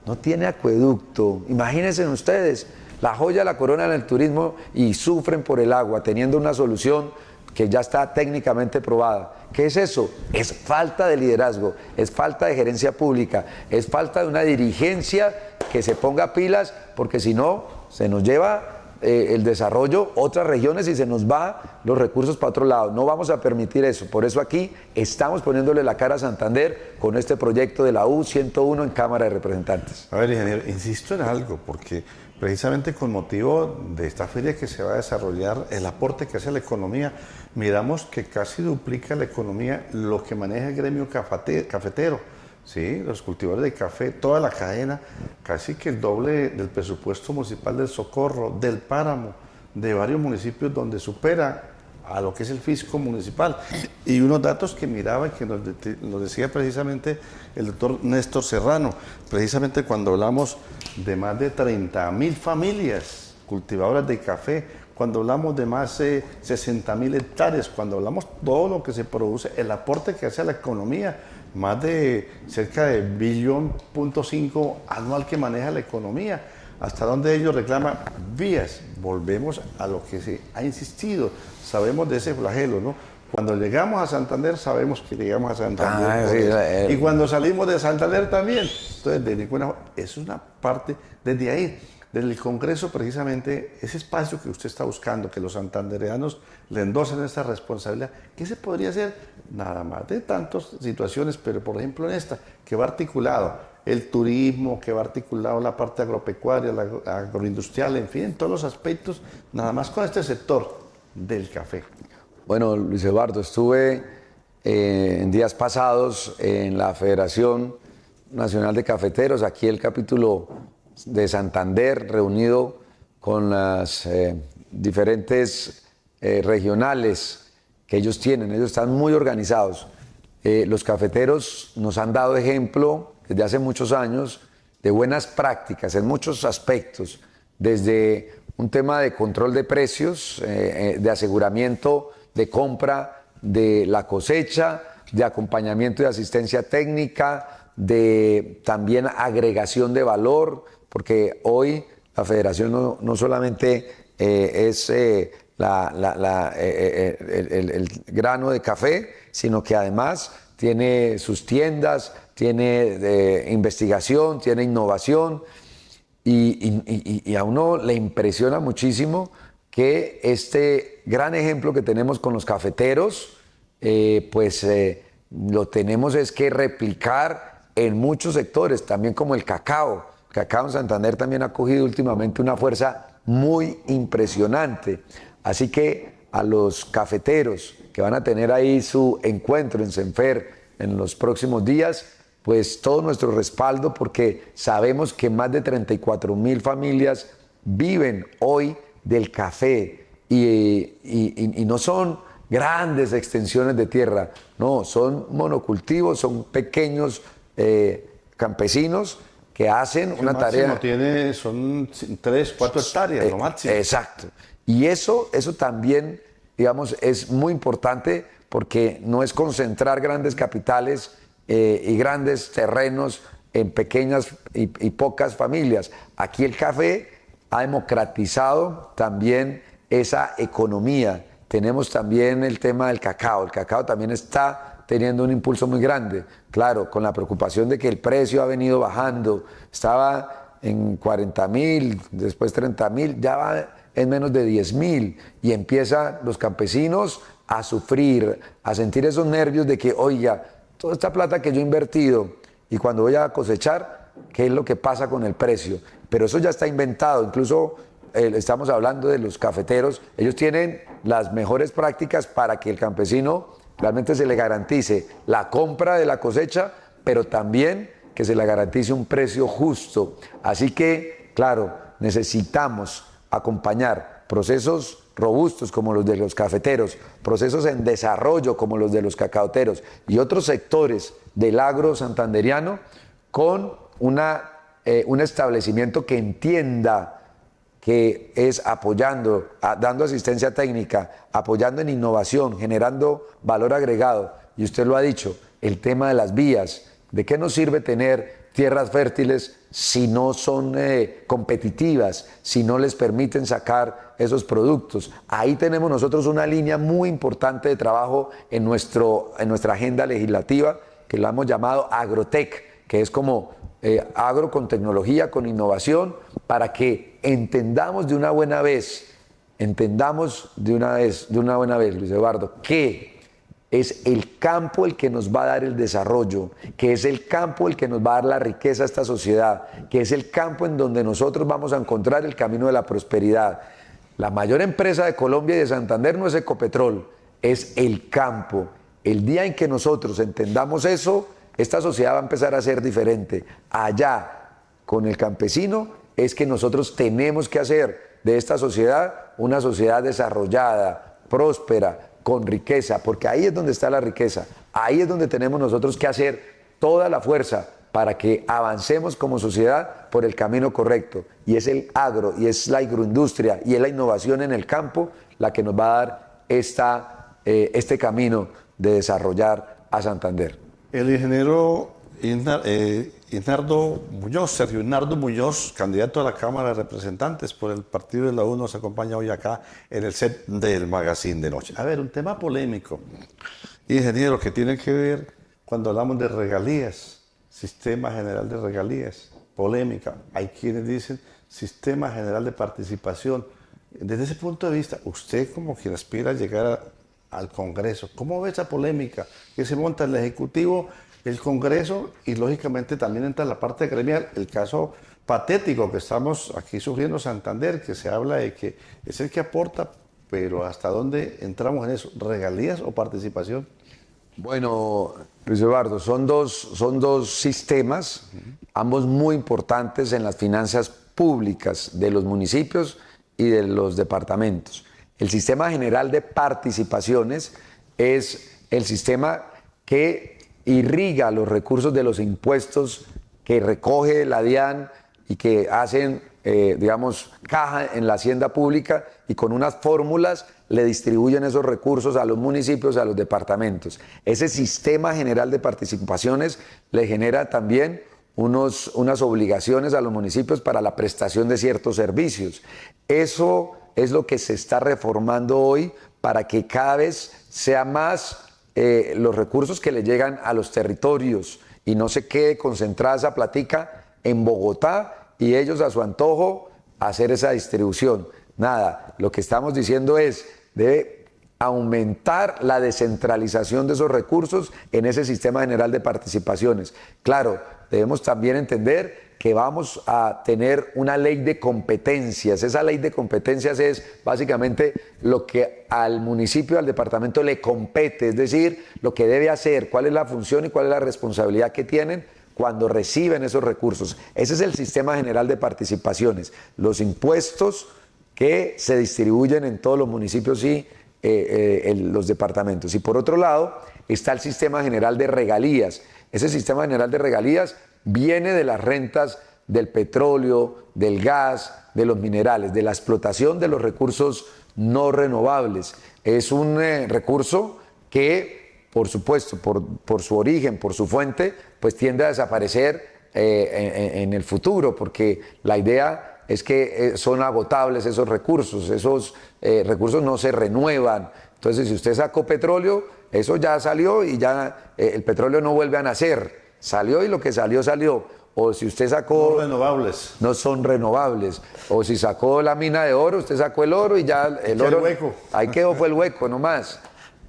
No tiene acueducto. Imagínense ustedes, la joya de la corona en el turismo y sufren por el agua, teniendo una solución que ya está técnicamente probada. ¿Qué es eso? Es falta de liderazgo, es falta de gerencia pública, es falta de una dirigencia que se ponga pilas, porque si no, se nos lleva el desarrollo otras regiones y se nos va los recursos para otro lado. No vamos a permitir eso. Por eso aquí estamos poniéndole la cara a Santander con este proyecto de la U101 en Cámara de Representantes.
A ver, ingeniero, insisto en algo, porque precisamente con motivo de esta feria que se va a desarrollar, el aporte que hace a la economía, miramos que casi duplica la economía lo que maneja el gremio cafetero. Sí, los cultivadores de café, toda la cadena, casi que el doble del presupuesto municipal del Socorro, del Páramo, de varios municipios donde supera a lo que es el fisco municipal. Y unos datos que miraba y que nos decía precisamente el doctor Néstor Serrano, precisamente cuando hablamos de más de 30.000 familias cultivadoras de café, cuando hablamos de más de 60.000 hectáreas, cuando hablamos todo lo que se produce, el aporte que hace a la economía, más de cerca de 1,5 billones anual que maneja la economía, hasta donde ellos reclaman vías. Volvemos a lo que se ha insistido, sabemos de ese flagelo, ¿no? Cuando llegamos a Santander sabemos que llegamos a Santander, y cuando salimos de Santander también. Entonces, de ninguna forma, eso es una parte desde ahí. Desde el Congreso, precisamente, ese espacio que usted está buscando, que los santandereanos le endosen esta responsabilidad, ¿qué se podría hacer? Nada más de tantas situaciones, pero por ejemplo en esta, que va articulado el turismo, que va articulado la parte agropecuaria, la agroindustrial, en fin, en todos los aspectos, nada más con este sector del café.
Bueno, Luis Eduardo, estuve en días pasados en la Federación Nacional de Cafeteros, aquí el capítulo de Santander, reunido con las diferentes regionales que ellos tienen. Ellos están muy organizados. Los cafeteros nos han dado ejemplo desde hace muchos años de buenas prácticas en muchos aspectos, desde un tema de control de precios, de aseguramiento de compra de la cosecha, de acompañamiento y asistencia técnica, de también agregación de valor, porque hoy la federación no solamente es el grano de café, sino que además tiene sus tiendas, tiene investigación, tiene innovación, y a uno le impresiona muchísimo que este gran ejemplo que tenemos con los cafeteros, lo tenemos es que replicar en muchos sectores, también como el cacao. El cacao en Santander también ha cogido últimamente una fuerza muy impresionante. Así que a los cafeteros que van a tener ahí su encuentro en Senfer en los próximos días, pues todo nuestro respaldo, porque sabemos que más de 34.000 familias viven hoy del café y no son grandes extensiones de tierra, no, son monocultivos, son pequeños campesinos que hacen una tarea.
Son 3, 4 hectáreas, lo máximo.
Exacto. Y eso también, digamos, es muy importante, porque no es concentrar grandes capitales y grandes terrenos en pequeñas y pocas familias. Aquí el café ha democratizado también esa economía. Tenemos también el tema del cacao. El cacao también está teniendo un impulso muy grande. Claro, con la preocupación de que el precio ha venido bajando, estaba en 40.000, después 30.000, ya va en menos de 10.000 y empiezan los campesinos a sufrir, a sentir esos nervios de que, oiga, toda esta plata que yo he invertido y cuando voy a cosechar, ¿qué es lo que pasa con el precio? Pero eso ya está inventado, incluso estamos hablando de los cafeteros, ellos tienen las mejores prácticas para que el campesino realmente se le garantice la compra de la cosecha, pero también que se le garantice un precio justo. Así que, claro, necesitamos acompañar procesos robustos como los de los cafeteros, procesos en desarrollo como los de los cacaoteros y otros sectores del agro santanderiano con un establecimiento que entienda que es apoyando, dando asistencia técnica, apoyando en innovación, generando valor agregado. Y usted lo ha dicho, el tema de las vías. ¿De qué nos sirve tener tierras fértiles si no son competitivas, si no les permiten sacar esos productos? Ahí tenemos nosotros una línea muy importante de trabajo en nuestra agenda legislativa, que lo hemos llamado Agrotech, que es como agro con tecnología, con innovación, para que entendamos de una buena vez, Luis Eduardo, que es el campo el que nos va a dar el desarrollo, que es el campo el que nos va a dar la riqueza a esta sociedad, que es el campo en donde nosotros vamos a encontrar el camino de la prosperidad. La mayor empresa de Colombia y de Santander no es Ecopetrol, es el campo. El día en que nosotros entendamos eso, esta sociedad va a empezar a ser diferente. Allá, con el campesino, es que nosotros tenemos que hacer de esta sociedad una sociedad desarrollada, próspera, con riqueza, porque ahí es donde está la riqueza. Ahí es donde tenemos nosotros que hacer toda la fuerza para que avancemos como sociedad por el camino correcto. Y es el agro, y es la agroindustria, y es la innovación en el campo la que nos va a dar este camino de desarrollar a Santander.
El ingeniero Sergio Inardo Muñoz, candidato a la Cámara de Representantes por el Partido de la U, nos acompaña hoy acá en el set del Magazine de Noche. A ver, un tema polémico, ingeniero, que tiene que ver cuando hablamos de regalías, Sistema General de Regalías, polémica. Hay quienes dicen Sistema General de Participación. Desde ese punto de vista, usted como quien aspira a llegar al Congreso, ¿cómo ve esa polémica que se monta el Ejecutivo, el Congreso y lógicamente también entra la parte gremial? El caso patético que estamos aquí sufriendo Santander, que se habla de que es el que aporta, pero ¿hasta dónde entramos en eso? ¿Regalías o participación?
Bueno, Luis Eduardo, son dos sistemas, ambos muy importantes en las finanzas públicas de los municipios y de los departamentos. El Sistema General de Participaciones es el sistema que irriga los recursos de los impuestos que recoge la DIAN y que hacen, caja en la hacienda pública, y con unas fórmulas le distribuyen esos recursos a los municipios, a los departamentos. Ese Sistema General de Participaciones le genera también unas obligaciones a los municipios para la prestación de ciertos servicios. Eso es lo que se está reformando hoy para que cada vez sea más los recursos que le llegan a los territorios y no se quede concentrada esa platica en Bogotá y ellos a su antojo hacer esa distribución. Nada, lo que estamos diciendo es, debe aumentar la descentralización de esos recursos en ese Sistema General de Participaciones. Claro, debemos también entender que vamos a tener una ley de competencias. Esa ley de competencias es básicamente lo que al municipio, al departamento le compete, es decir, lo que debe hacer, cuál es la función y cuál es la responsabilidad que tienen cuando reciben esos recursos. Ese es el Sistema General de Participaciones, los impuestos que se distribuyen en todos los municipios y los departamentos. Y por otro lado está el Sistema General de Regalías. Ese Sistema General de Regalías viene de las rentas del petróleo, del gas, de los minerales, de la explotación de los recursos no renovables. Es un recurso que, por supuesto, por su origen, por su fuente, pues tiende a desaparecer en el futuro, porque la idea es que son agotables esos recursos no se renuevan. Entonces, si usted sacó petróleo, eso ya salió y ya el petróleo no vuelve a nacer. Salió y lo que salió, salió. O si usted sacó...
No renovables.
No son renovables. O si sacó la mina de oro, usted sacó el oro y ya el oro...
El hueco.
Ahí quedó, fue el hueco nomás.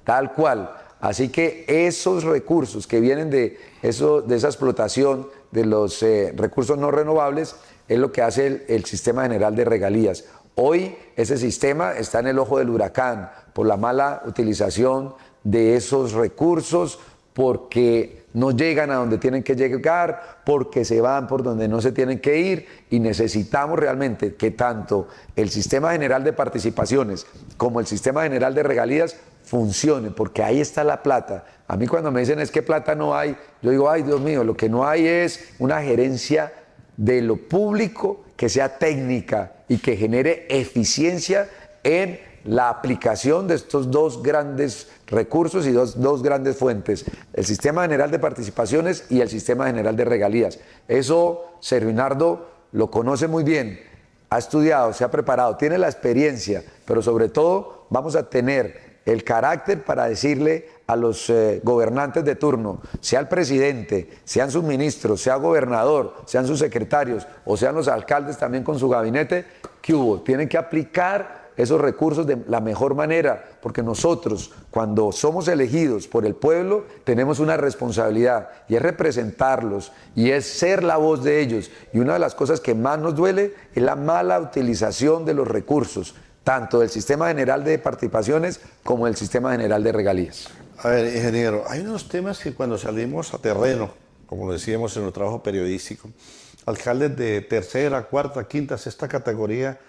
Tal cual. Así que esos recursos que vienen de esa explotación de los recursos no renovables es lo que hace el sistema general de regalías. Hoy ese sistema está en el ojo del huracán por la mala utilización de esos recursos, porque no llegan a donde tienen que llegar, porque se van por donde no se tienen que ir, y necesitamos realmente que tanto el sistema general de participaciones como el sistema general de regalías funcione, porque ahí está la plata. A mí cuando me dicen es que plata no hay, yo digo, ay Dios mío, lo que no hay es una gerencia de lo público que sea técnica y que genere eficiencia en la aplicación de estos dos grandes recursos y dos grandes fuentes, el Sistema General de Participaciones y el Sistema General de Regalías. Eso Servinardo lo conoce muy bien, ha estudiado, se ha preparado, tiene la experiencia, pero sobre todo vamos a tener el carácter para decirle a los gobernantes de turno, sea el presidente, sean sus ministros, sea gobernador, sean sus secretarios o sean los alcaldes también con su gabinete, que hubo, tienen que aplicar esos recursos de la mejor manera, porque nosotros, cuando somos elegidos por el pueblo, tenemos una responsabilidad, y es representarlos, y es ser la voz de ellos. Y una de las cosas que más nos duele es la mala utilización de los recursos, tanto del Sistema General de Participaciones como del Sistema General de Regalías.
A ver, ingeniero, hay unos temas que cuando salimos a terreno, como decíamos en nuestro trabajo periodístico, alcaldes de tercera, cuarta, quinta, sexta categoría,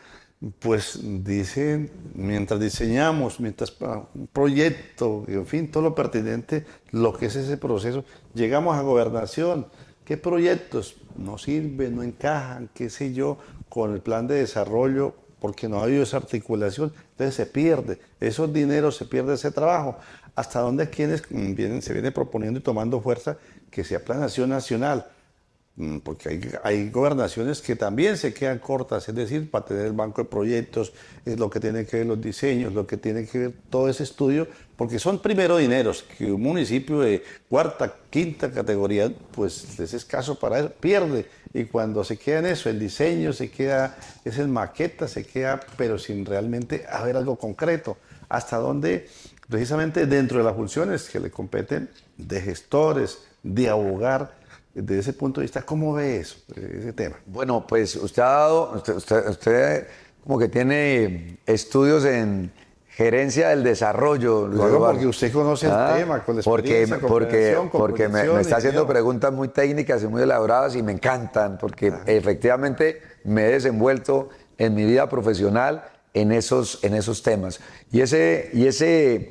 pues dicen, mientras diseñamos, mientras un proyecto, en fin, todo lo pertinente, lo que es ese proceso, llegamos a gobernación. ¿Qué proyectos no sirven, no encajan, qué sé yo, con el plan de desarrollo? Porque no ha habido esa articulación, entonces se pierde, esos dineros, se pierde ese trabajo. ¿Hasta dónde se viene proponiendo y tomando fuerza que sea planación nacional? Porque hay gobernaciones que también se quedan cortas, es decir, para tener el banco de proyectos, es lo que tiene que ver los diseños, lo que tiene que ver todo ese estudio, porque son primero dineros que un municipio de cuarta, quinta categoría, pues es escaso para él, pierde, y cuando se queda en eso, el diseño se queda, es en maqueta, se queda, pero sin realmente haber algo concreto, hasta donde precisamente dentro de las funciones que le competen de gestores, de abogar. Desde ese punto de vista, ¿cómo ve eso, ese tema?
Bueno, pues usted como que tiene estudios en gerencia del desarrollo.
Luego, porque usted conoce el tema, con la experiencia,
porque me está haciendo preguntas muy técnicas y muy elaboradas y me encantan, porque efectivamente me he desenvuelto en mi vida profesional en esos temas. Y ese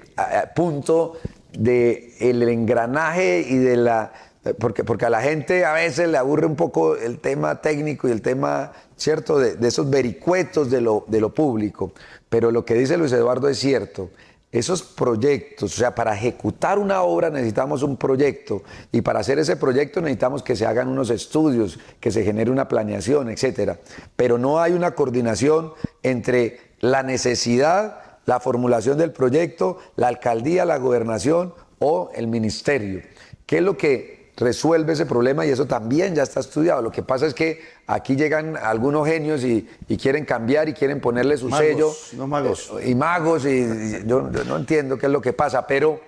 punto del engranaje y de la... Porque a la gente a veces le aburre un poco el tema técnico y el tema, ¿cierto?, de esos vericuetos de lo público. Pero lo que dice Luis Eduardo es cierto. Esos proyectos, o sea, para ejecutar una obra necesitamos un proyecto, y para hacer ese proyecto necesitamos que se hagan unos estudios, que se genere una planeación, etcétera. Pero no hay una coordinación entre la necesidad, la formulación del proyecto, la alcaldía, la gobernación o el ministerio. ¿Qué es lo que resuelve ese problema? Y eso también ya está estudiado. Lo que pasa es que aquí llegan algunos genios y quieren cambiar y quieren ponerle su sello.
No magos.
Y magos, y yo no entiendo qué es lo que pasa, pero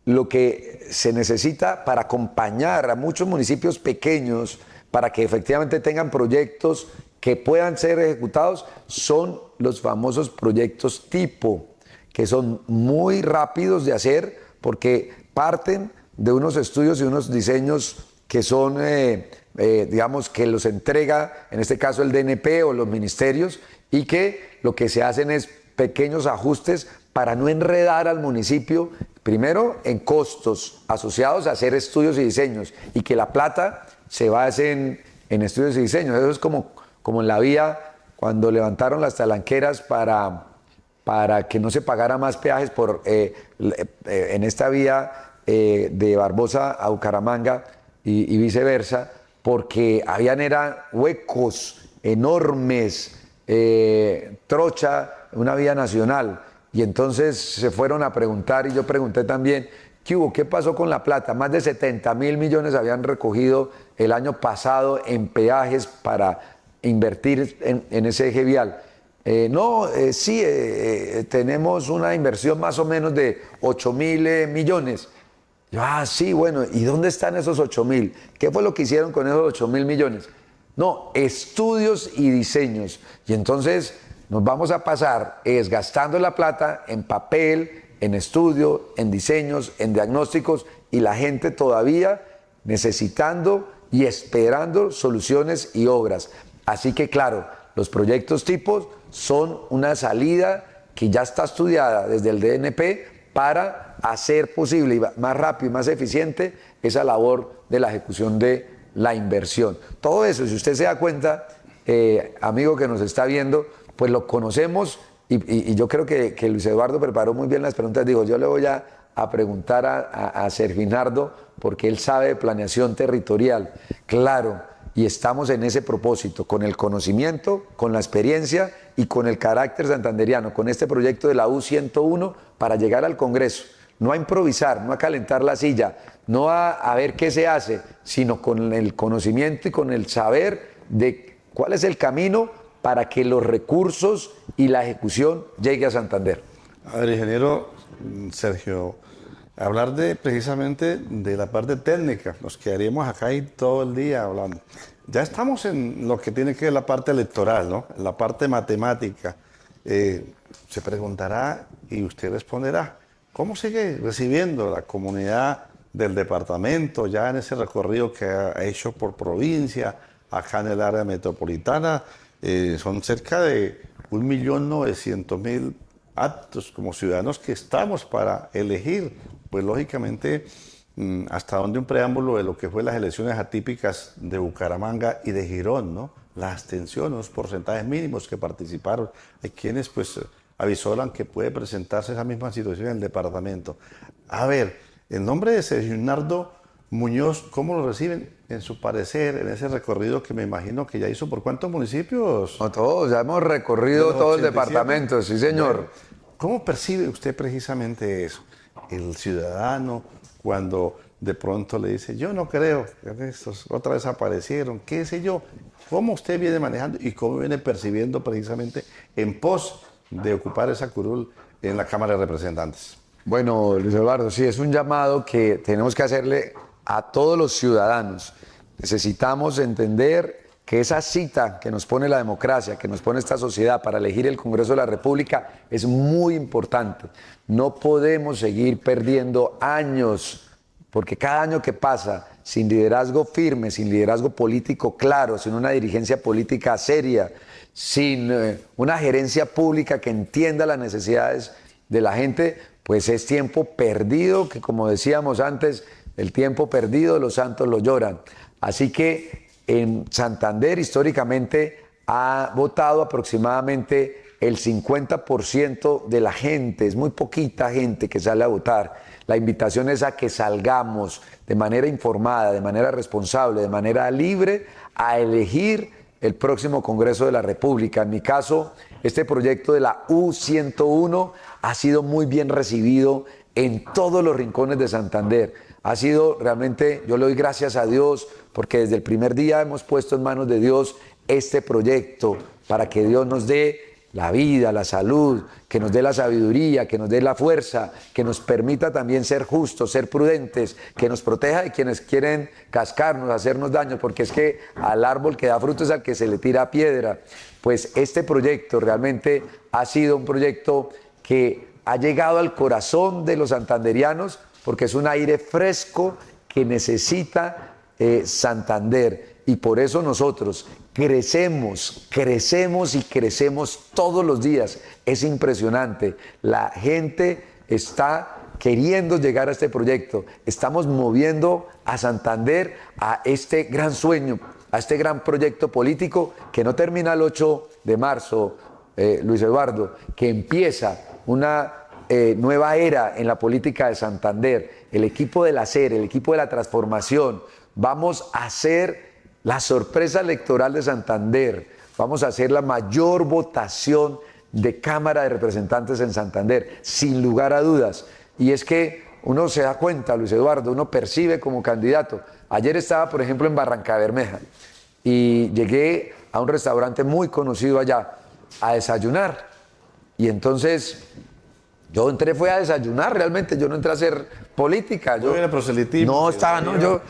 lo que se necesita para acompañar a muchos municipios pequeños para que efectivamente tengan proyectos que puedan ser ejecutados son los famosos proyectos tipo, que son muy rápidos de hacer porque parten de unos estudios y unos diseños que son, digamos, que los entrega, en este caso el DNP o los ministerios, y que lo que se hacen es pequeños ajustes para no enredar al municipio, primero en costos asociados a hacer estudios y diseños, y que la plata se base en estudios y diseños. Eso es como en la vía, cuando levantaron las talanqueras para que no se pagara más peajes en esta vía de Barbosa a Bucaramanga y viceversa, porque habían huecos enormes, trocha, una vía nacional, y entonces se fueron a preguntar y yo pregunté también, ¿qué hubo? ¿Qué pasó con la plata? Más de 70.000 millones habían recogido el año pasado en peajes para invertir en ese eje vial. Sí, tenemos una inversión más o menos de 8.000 millones. Yo, sí, bueno, ¿y dónde están esos 8.000? ¿Qué fue lo que hicieron con esos 8.000 millones? No, estudios y diseños. Y entonces nos vamos a pasar gastando la plata en papel, en estudio, en diseños, en diagnósticos, y la gente todavía necesitando y esperando soluciones y obras. Así que claro, los proyectos tipos son una salida que ya está estudiada desde el DNP para hacer posible y más rápido y más eficiente esa labor de la ejecución de la inversión. Todo eso, si usted se da cuenta, amigo que nos está viendo, pues lo conocemos y yo creo que Luis Eduardo preparó muy bien las preguntas. Digo, yo le voy a preguntar a Serginardo porque él sabe de planeación territorial. Claro, y estamos en ese propósito, con el conocimiento, con la experiencia y con el carácter santanderiano, con este proyecto de la U101 para llegar al Congreso. No a improvisar, no a calentar la silla, no a ver qué se hace, sino con el conocimiento y con el saber de cuál es el camino para que los recursos y la ejecución llegue a Santander.
A ver, ingeniero Sergio, hablar precisamente de la parte técnica, nos quedaríamos acá ahí todo el día hablando. Ya estamos en lo que tiene que ver la parte electoral, ¿no? La parte matemática. Se preguntará y usted responderá, ¿cómo sigue recibiendo la comunidad del departamento ya en ese recorrido que ha hecho por provincia, acá en el área metropolitana? Son cerca de 1.900.000 actos como ciudadanos que estamos para elegir, pues lógicamente hasta donde un preámbulo de lo que fue las elecciones atípicas de Bucaramanga y de Girón, ¿no? La abstención, los porcentajes mínimos que participaron. Hay quienes pues avisoran que puede presentarse esa misma situación en el departamento. A ver, en nombre de Serginardo Muñoz, ¿cómo lo reciben en su parecer, en ese recorrido que me imagino que ya hizo por cuántos municipios?
No, todos, ya hemos recorrido todo el departamento, sí señor.
Bueno, ¿cómo percibe usted precisamente eso? El ciudadano cuando de pronto le dice, yo no creo, que estos otra vez aparecieron, qué sé yo. ¿Cómo usted viene manejando y cómo viene percibiendo precisamente en pos de ocupar esa curul en la Cámara de Representantes?
Bueno, Luis Eduardo, sí, es un llamado que tenemos que hacerle a todos los ciudadanos. Necesitamos entender que esa cita que nos pone la democracia, que nos pone esta sociedad para elegir el Congreso de la República es muy importante. No podemos seguir perdiendo años, porque cada año que pasa sin liderazgo firme, sin liderazgo político claro, sin una dirigencia política seria, sin una gerencia pública que entienda las necesidades de la gente, pues es tiempo perdido, que como decíamos antes, el tiempo perdido los santos lo lloran. Así que en Santander históricamente ha votado aproximadamente el 50% de la gente, es muy poquita gente que sale a votar. La invitación es a que salgamos de manera informada, de manera responsable, de manera libre a elegir el próximo Congreso de la República. En mi caso, este proyecto de la U101 ha sido muy bien recibido en todos los rincones de Santander. Ha sido realmente, yo le doy gracias a Dios, porque desde el primer día hemos puesto en manos de Dios este proyecto para que Dios nos dé la vida, la salud, que nos dé la sabiduría, que nos dé la fuerza, que nos permita también ser justos, ser prudentes, que nos proteja de quienes quieren cascarnos, hacernos daño, porque es que al árbol que da fruto es al que se le tira piedra. Pues este proyecto realmente ha sido un proyecto que ha llegado al corazón de los santanderianos, porque es un aire fresco que necesita Santander. Y por eso nosotros crecemos y crecemos todos los días. Es impresionante. La gente está queriendo llegar a este proyecto. Estamos moviendo a Santander a este gran sueño, a este gran proyecto político que no termina el 8 de marzo, Luis Eduardo, que empieza una nueva era en la política de Santander. El equipo del hacer, el equipo de la transformación. Vamos a hacer la sorpresa electoral de Santander. Vamos a hacer la mayor votación de Cámara de Representantes en Santander, sin lugar a dudas. Y es que uno se da cuenta, Luis Eduardo, uno percibe como candidato. Ayer estaba, por ejemplo, en Barrancabermeja y llegué a un restaurante muy conocido allá a desayunar. Y entonces yo entré, fue a desayunar realmente, yo no entré a hacer política. Yo
era proselitismo.
No, estaba, no, yo...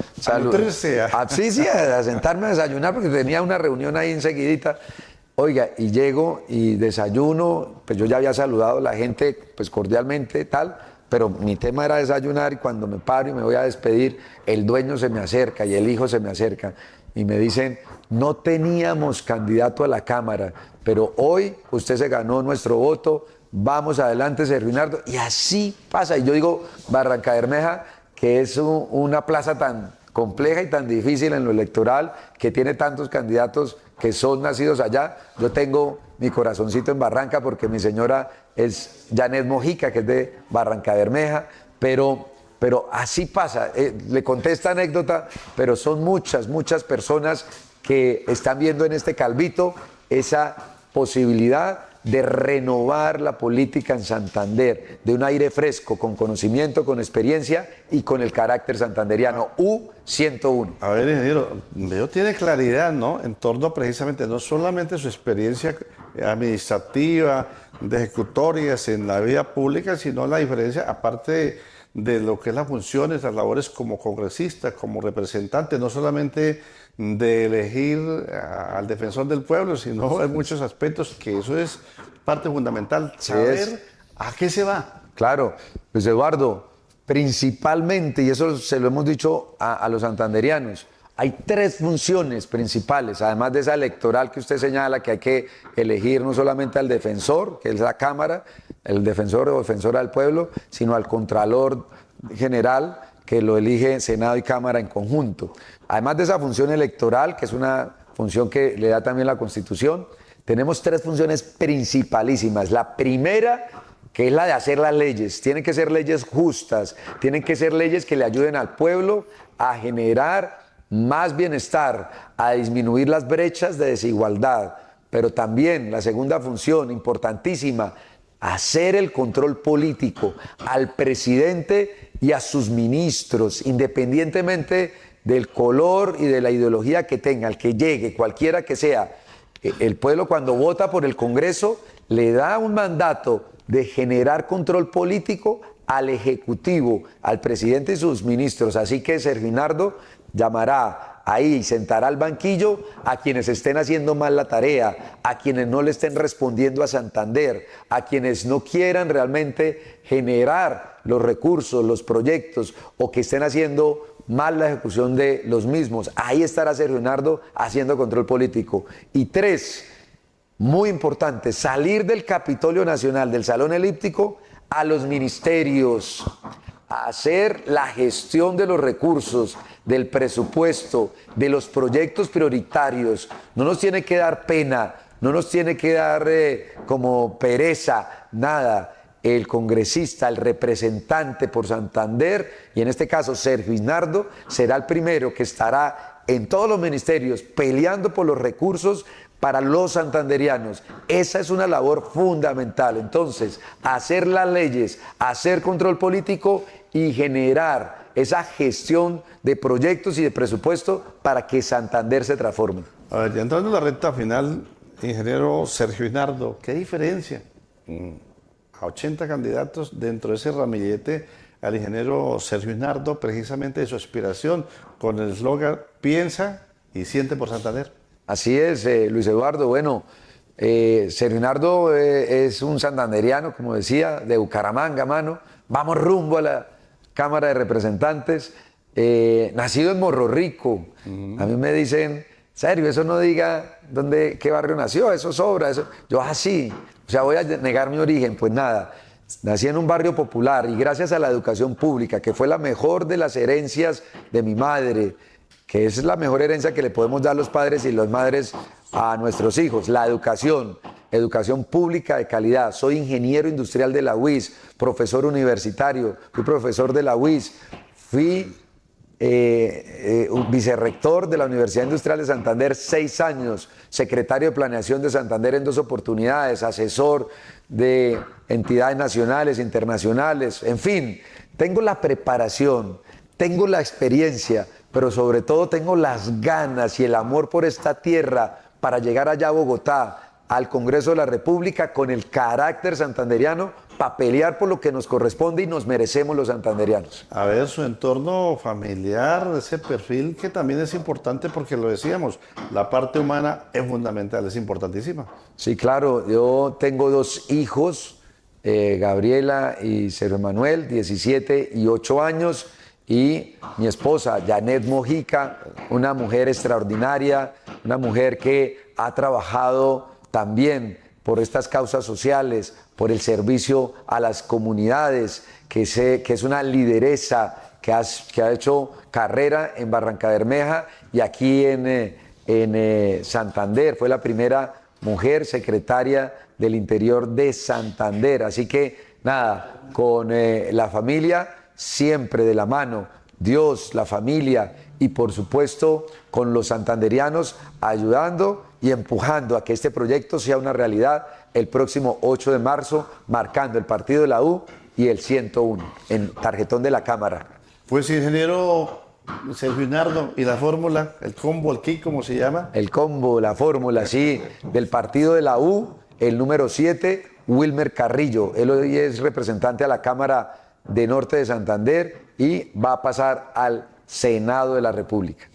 Sí,
a sentarme a desayunar porque tenía una reunión ahí enseguidita. Oiga, y llego y desayuno, pues yo ya había saludado a la gente, pues cordialmente, tal, pero mi tema era desayunar y cuando me paro y me voy a despedir, el dueño se me acerca y el hijo se me acerca y me dicen, no teníamos candidato a la Cámara, pero hoy usted se ganó nuestro voto, vamos adelante, Serginardo, y así pasa. Y yo digo, Barrancabermeja, que es una plaza tan compleja y tan difícil en lo electoral, que tiene tantos candidatos que son nacidos allá. Yo tengo mi corazoncito en Barranca porque mi señora es Janet Mojica, que es de Barrancabermeja, pero así pasa. Le conté esta anécdota, pero son muchas personas que están viendo en este Calvito esa posibilidad de renovar la política en Santander, de un aire fresco, con conocimiento, con experiencia y con el carácter santanderiano. U101.
A ver, ingeniero, veo tiene claridad, ¿no? En torno precisamente, no solamente su experiencia administrativa, de ejecutorias en la vida pública, sino la diferencia, aparte de lo que es las funciones, las labores como congresista, como representante, no solamente de elegir al defensor del pueblo, sino en muchos aspectos, que eso es parte fundamental, saber a qué se va.
Claro, Luis Eduardo, principalmente, y eso se lo hemos dicho a los santanderianos, hay tres funciones principales, además de esa electoral que usted señala, que hay que elegir no solamente al defensor, que es la Cámara, el defensor o defensora del pueblo, sino al Contralor General, que lo elige Senado y Cámara en conjunto. Además de esa función electoral, que es una función que le da también la Constitución, tenemos tres funciones principalísimas. La primera, que es la de hacer las leyes. Tienen que ser leyes justas, tienen que ser leyes que le ayuden al pueblo a generar más bienestar, a disminuir las brechas de desigualdad. Pero también la segunda función, importantísima, hacer el control político al presidente y a sus ministros, independientemente del color y de la ideología que tenga, el que llegue, cualquiera que sea. El pueblo, cuando vota por el Congreso, le da un mandato de generar control político al Ejecutivo, al presidente y sus ministros. Así que Serginardo llamará ahí y sentará al banquillo a quienes estén haciendo mal la tarea, a quienes no le estén respondiendo a Santander, a quienes no quieran realmente generar los recursos, los proyectos, o que estén haciendo mal la ejecución de los mismos. Ahí estará Serginardo haciendo control político. Y tres, muy importante, salir del Capitolio Nacional, del Salón Elíptico, a los ministerios, a hacer la gestión de los recursos, del presupuesto, de los proyectos prioritarios. No nos tiene que dar pena, no nos tiene que dar como pereza, nada. El congresista, el representante por Santander, y en este caso Serginardo, será el primero que estará en todos los ministerios peleando por los recursos para los santanderianos. Esa es una labor fundamental. Entonces, hacer las leyes, hacer control político y generar esa gestión de proyectos y de presupuesto para que Santander se transforme.
A ver, ya entrando en la recta final, ingeniero Serginardo, ¿qué diferencia a 80 candidatos dentro de ese ramillete al ingeniero Serginardo, precisamente de su aspiración, con el eslogan piensa y siente por Santander?
Así es, Luis Eduardo. Bueno, Serginardo es un santanderiano, como decía, de Bucaramanga, mano. Vamos rumbo a la Cámara de Representantes. Nacido en Morro Rico. A mí me dicen, serio, eso no diga qué barrio nació, eso sobra. Eso. Yo, sí. O sea, voy a negar mi origen. Pues nada, nací en un barrio popular y gracias a la educación pública, que fue la mejor de las herencias de mi madre, que es la mejor herencia que le podemos dar los padres y las madres a nuestros hijos, la educación pública de calidad. Soy ingeniero industrial de la UIS, profesor universitario, fui profesor de la UIS, fui vicerrector de la Universidad Industrial de Santander 6 años, secretario de Planeación de Santander en 2 oportunidades, asesor de entidades nacionales, internacionales, en fin, tengo la preparación, tengo la experiencia, pero sobre todo tengo las ganas y el amor por esta tierra para llegar allá a Bogotá, al Congreso de la República, con el carácter santanderiano, para pelear por lo que nos corresponde y nos merecemos los santanderianos.
A ver, su entorno familiar, ese perfil que también es importante porque lo decíamos, la parte humana es fundamental, es importantísima.
Sí, claro, yo tengo 2 hijos, Gabriela y Sergio Manuel, 17 y 8 años, y mi esposa, Janet Mojica, una mujer extraordinaria, una mujer que ha trabajado también por estas causas sociales, por el servicio a las comunidades, que es una lideresa que ha hecho carrera en Barrancabermeja y aquí en Santander. Fue la primera mujer secretaria del Interior de Santander. Así que nada, con la familia siempre de la mano, Dios, la familia y por supuesto con los santanderianos ayudando y empujando a que este proyecto sea una realidad el próximo 8 de marzo, marcando el partido de la U y el 101 en tarjetón de la Cámara.
Pues ingeniero Sergio Hinardo, ¿y la fórmula, el combo, el kit, cómo se llama?
El combo, la fórmula, sí, del partido de la U, el número 7, Wilmer Carrillo. Él hoy es representante a la Cámara de Norte de Santander y va a pasar al Senado de la República.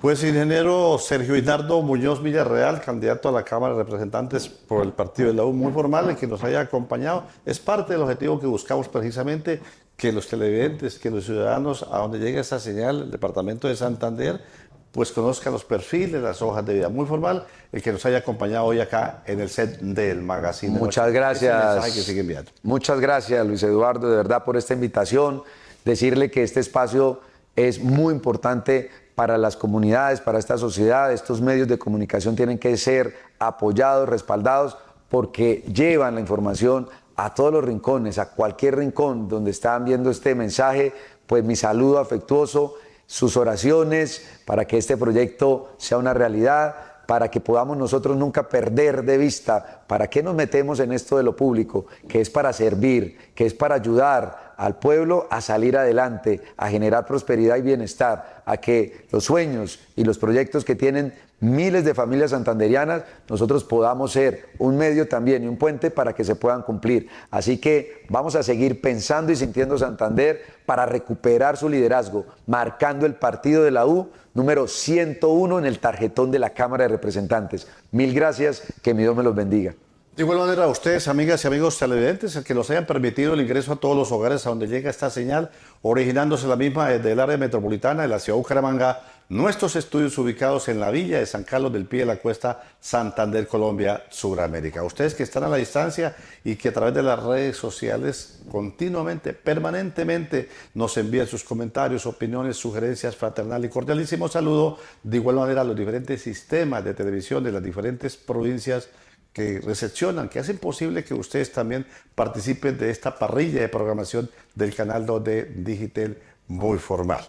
Pues ingeniero Sergio Hinardo Muñoz Villarreal, candidato a la Cámara de Representantes por el partido de la U, muy formal, el que nos haya acompañado. Es parte del objetivo que buscamos precisamente, que los televidentes, que los ciudadanos, a donde llegue esa señal, el departamento de Santander, pues conozcan los perfiles, las hojas de vida. Muy formal, el que nos haya acompañado hoy acá en el set del Magazine.
Muchas gracias.
Ese mensaje que sigue enviando.
Muchas gracias, Luis Eduardo, de verdad, por esta invitación. Decirle que este espacio es muy importante para las comunidades, para esta sociedad. Estos medios de comunicación tienen que ser apoyados, respaldados, porque llevan la información a todos los rincones, a cualquier rincón donde están viendo este mensaje. Pues mi saludo afectuoso, sus oraciones para que este proyecto sea una realidad, para que podamos nosotros nunca perder de vista para qué nos metemos en esto de lo público, que es para servir, que es para ayudar al pueblo a salir adelante, a generar prosperidad y bienestar, a que los sueños y los proyectos que tienen miles de familias santanderianas, nosotros podamos ser un medio también y un puente para que se puedan cumplir. Así que vamos a seguir pensando y sintiendo Santander para recuperar su liderazgo, marcando el partido de la U, número 101 en el tarjetón de la Cámara de Representantes. Mil gracias, que mi Dios me los bendiga.
De igual manera a ustedes, amigas y amigos televidentes, que nos hayan permitido el ingreso a todos los hogares a donde llega esta señal, originándose la misma desde el área metropolitana de la ciudad de Bucaramanga, nuestros estudios ubicados en la villa de San Carlos del Pie de la Cuesta, Santander, Colombia, Suramérica. Ustedes que están a la distancia y que a través de las redes sociales continuamente, permanentemente nos envían sus comentarios, opiniones, sugerencias, fraternal y cordialísimo saludo. De igual manera a los diferentes sistemas de televisión de las diferentes provincias que recepcionan, que hacen posible que ustedes también participen de esta parrilla de programación del canal 2 de Digitel muy formal.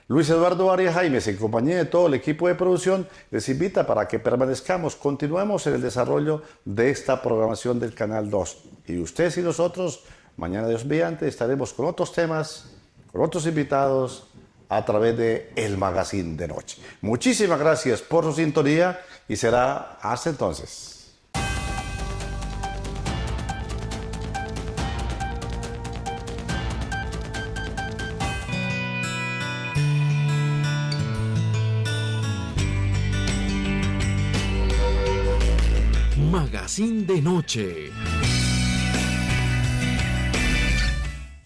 Luis Eduardo Arias Jaimes, en compañía de todo el equipo de producción, les invita para que permanezcamos, continuemos en el desarrollo de esta programación del canal 2. Y ustedes y nosotros, mañana Dios mediante, estaremos con otros temas, con otros invitados, a través de El Magazine de Noche. Muchísimas gracias por su sintonía y será hasta entonces.
Magazine de Noche.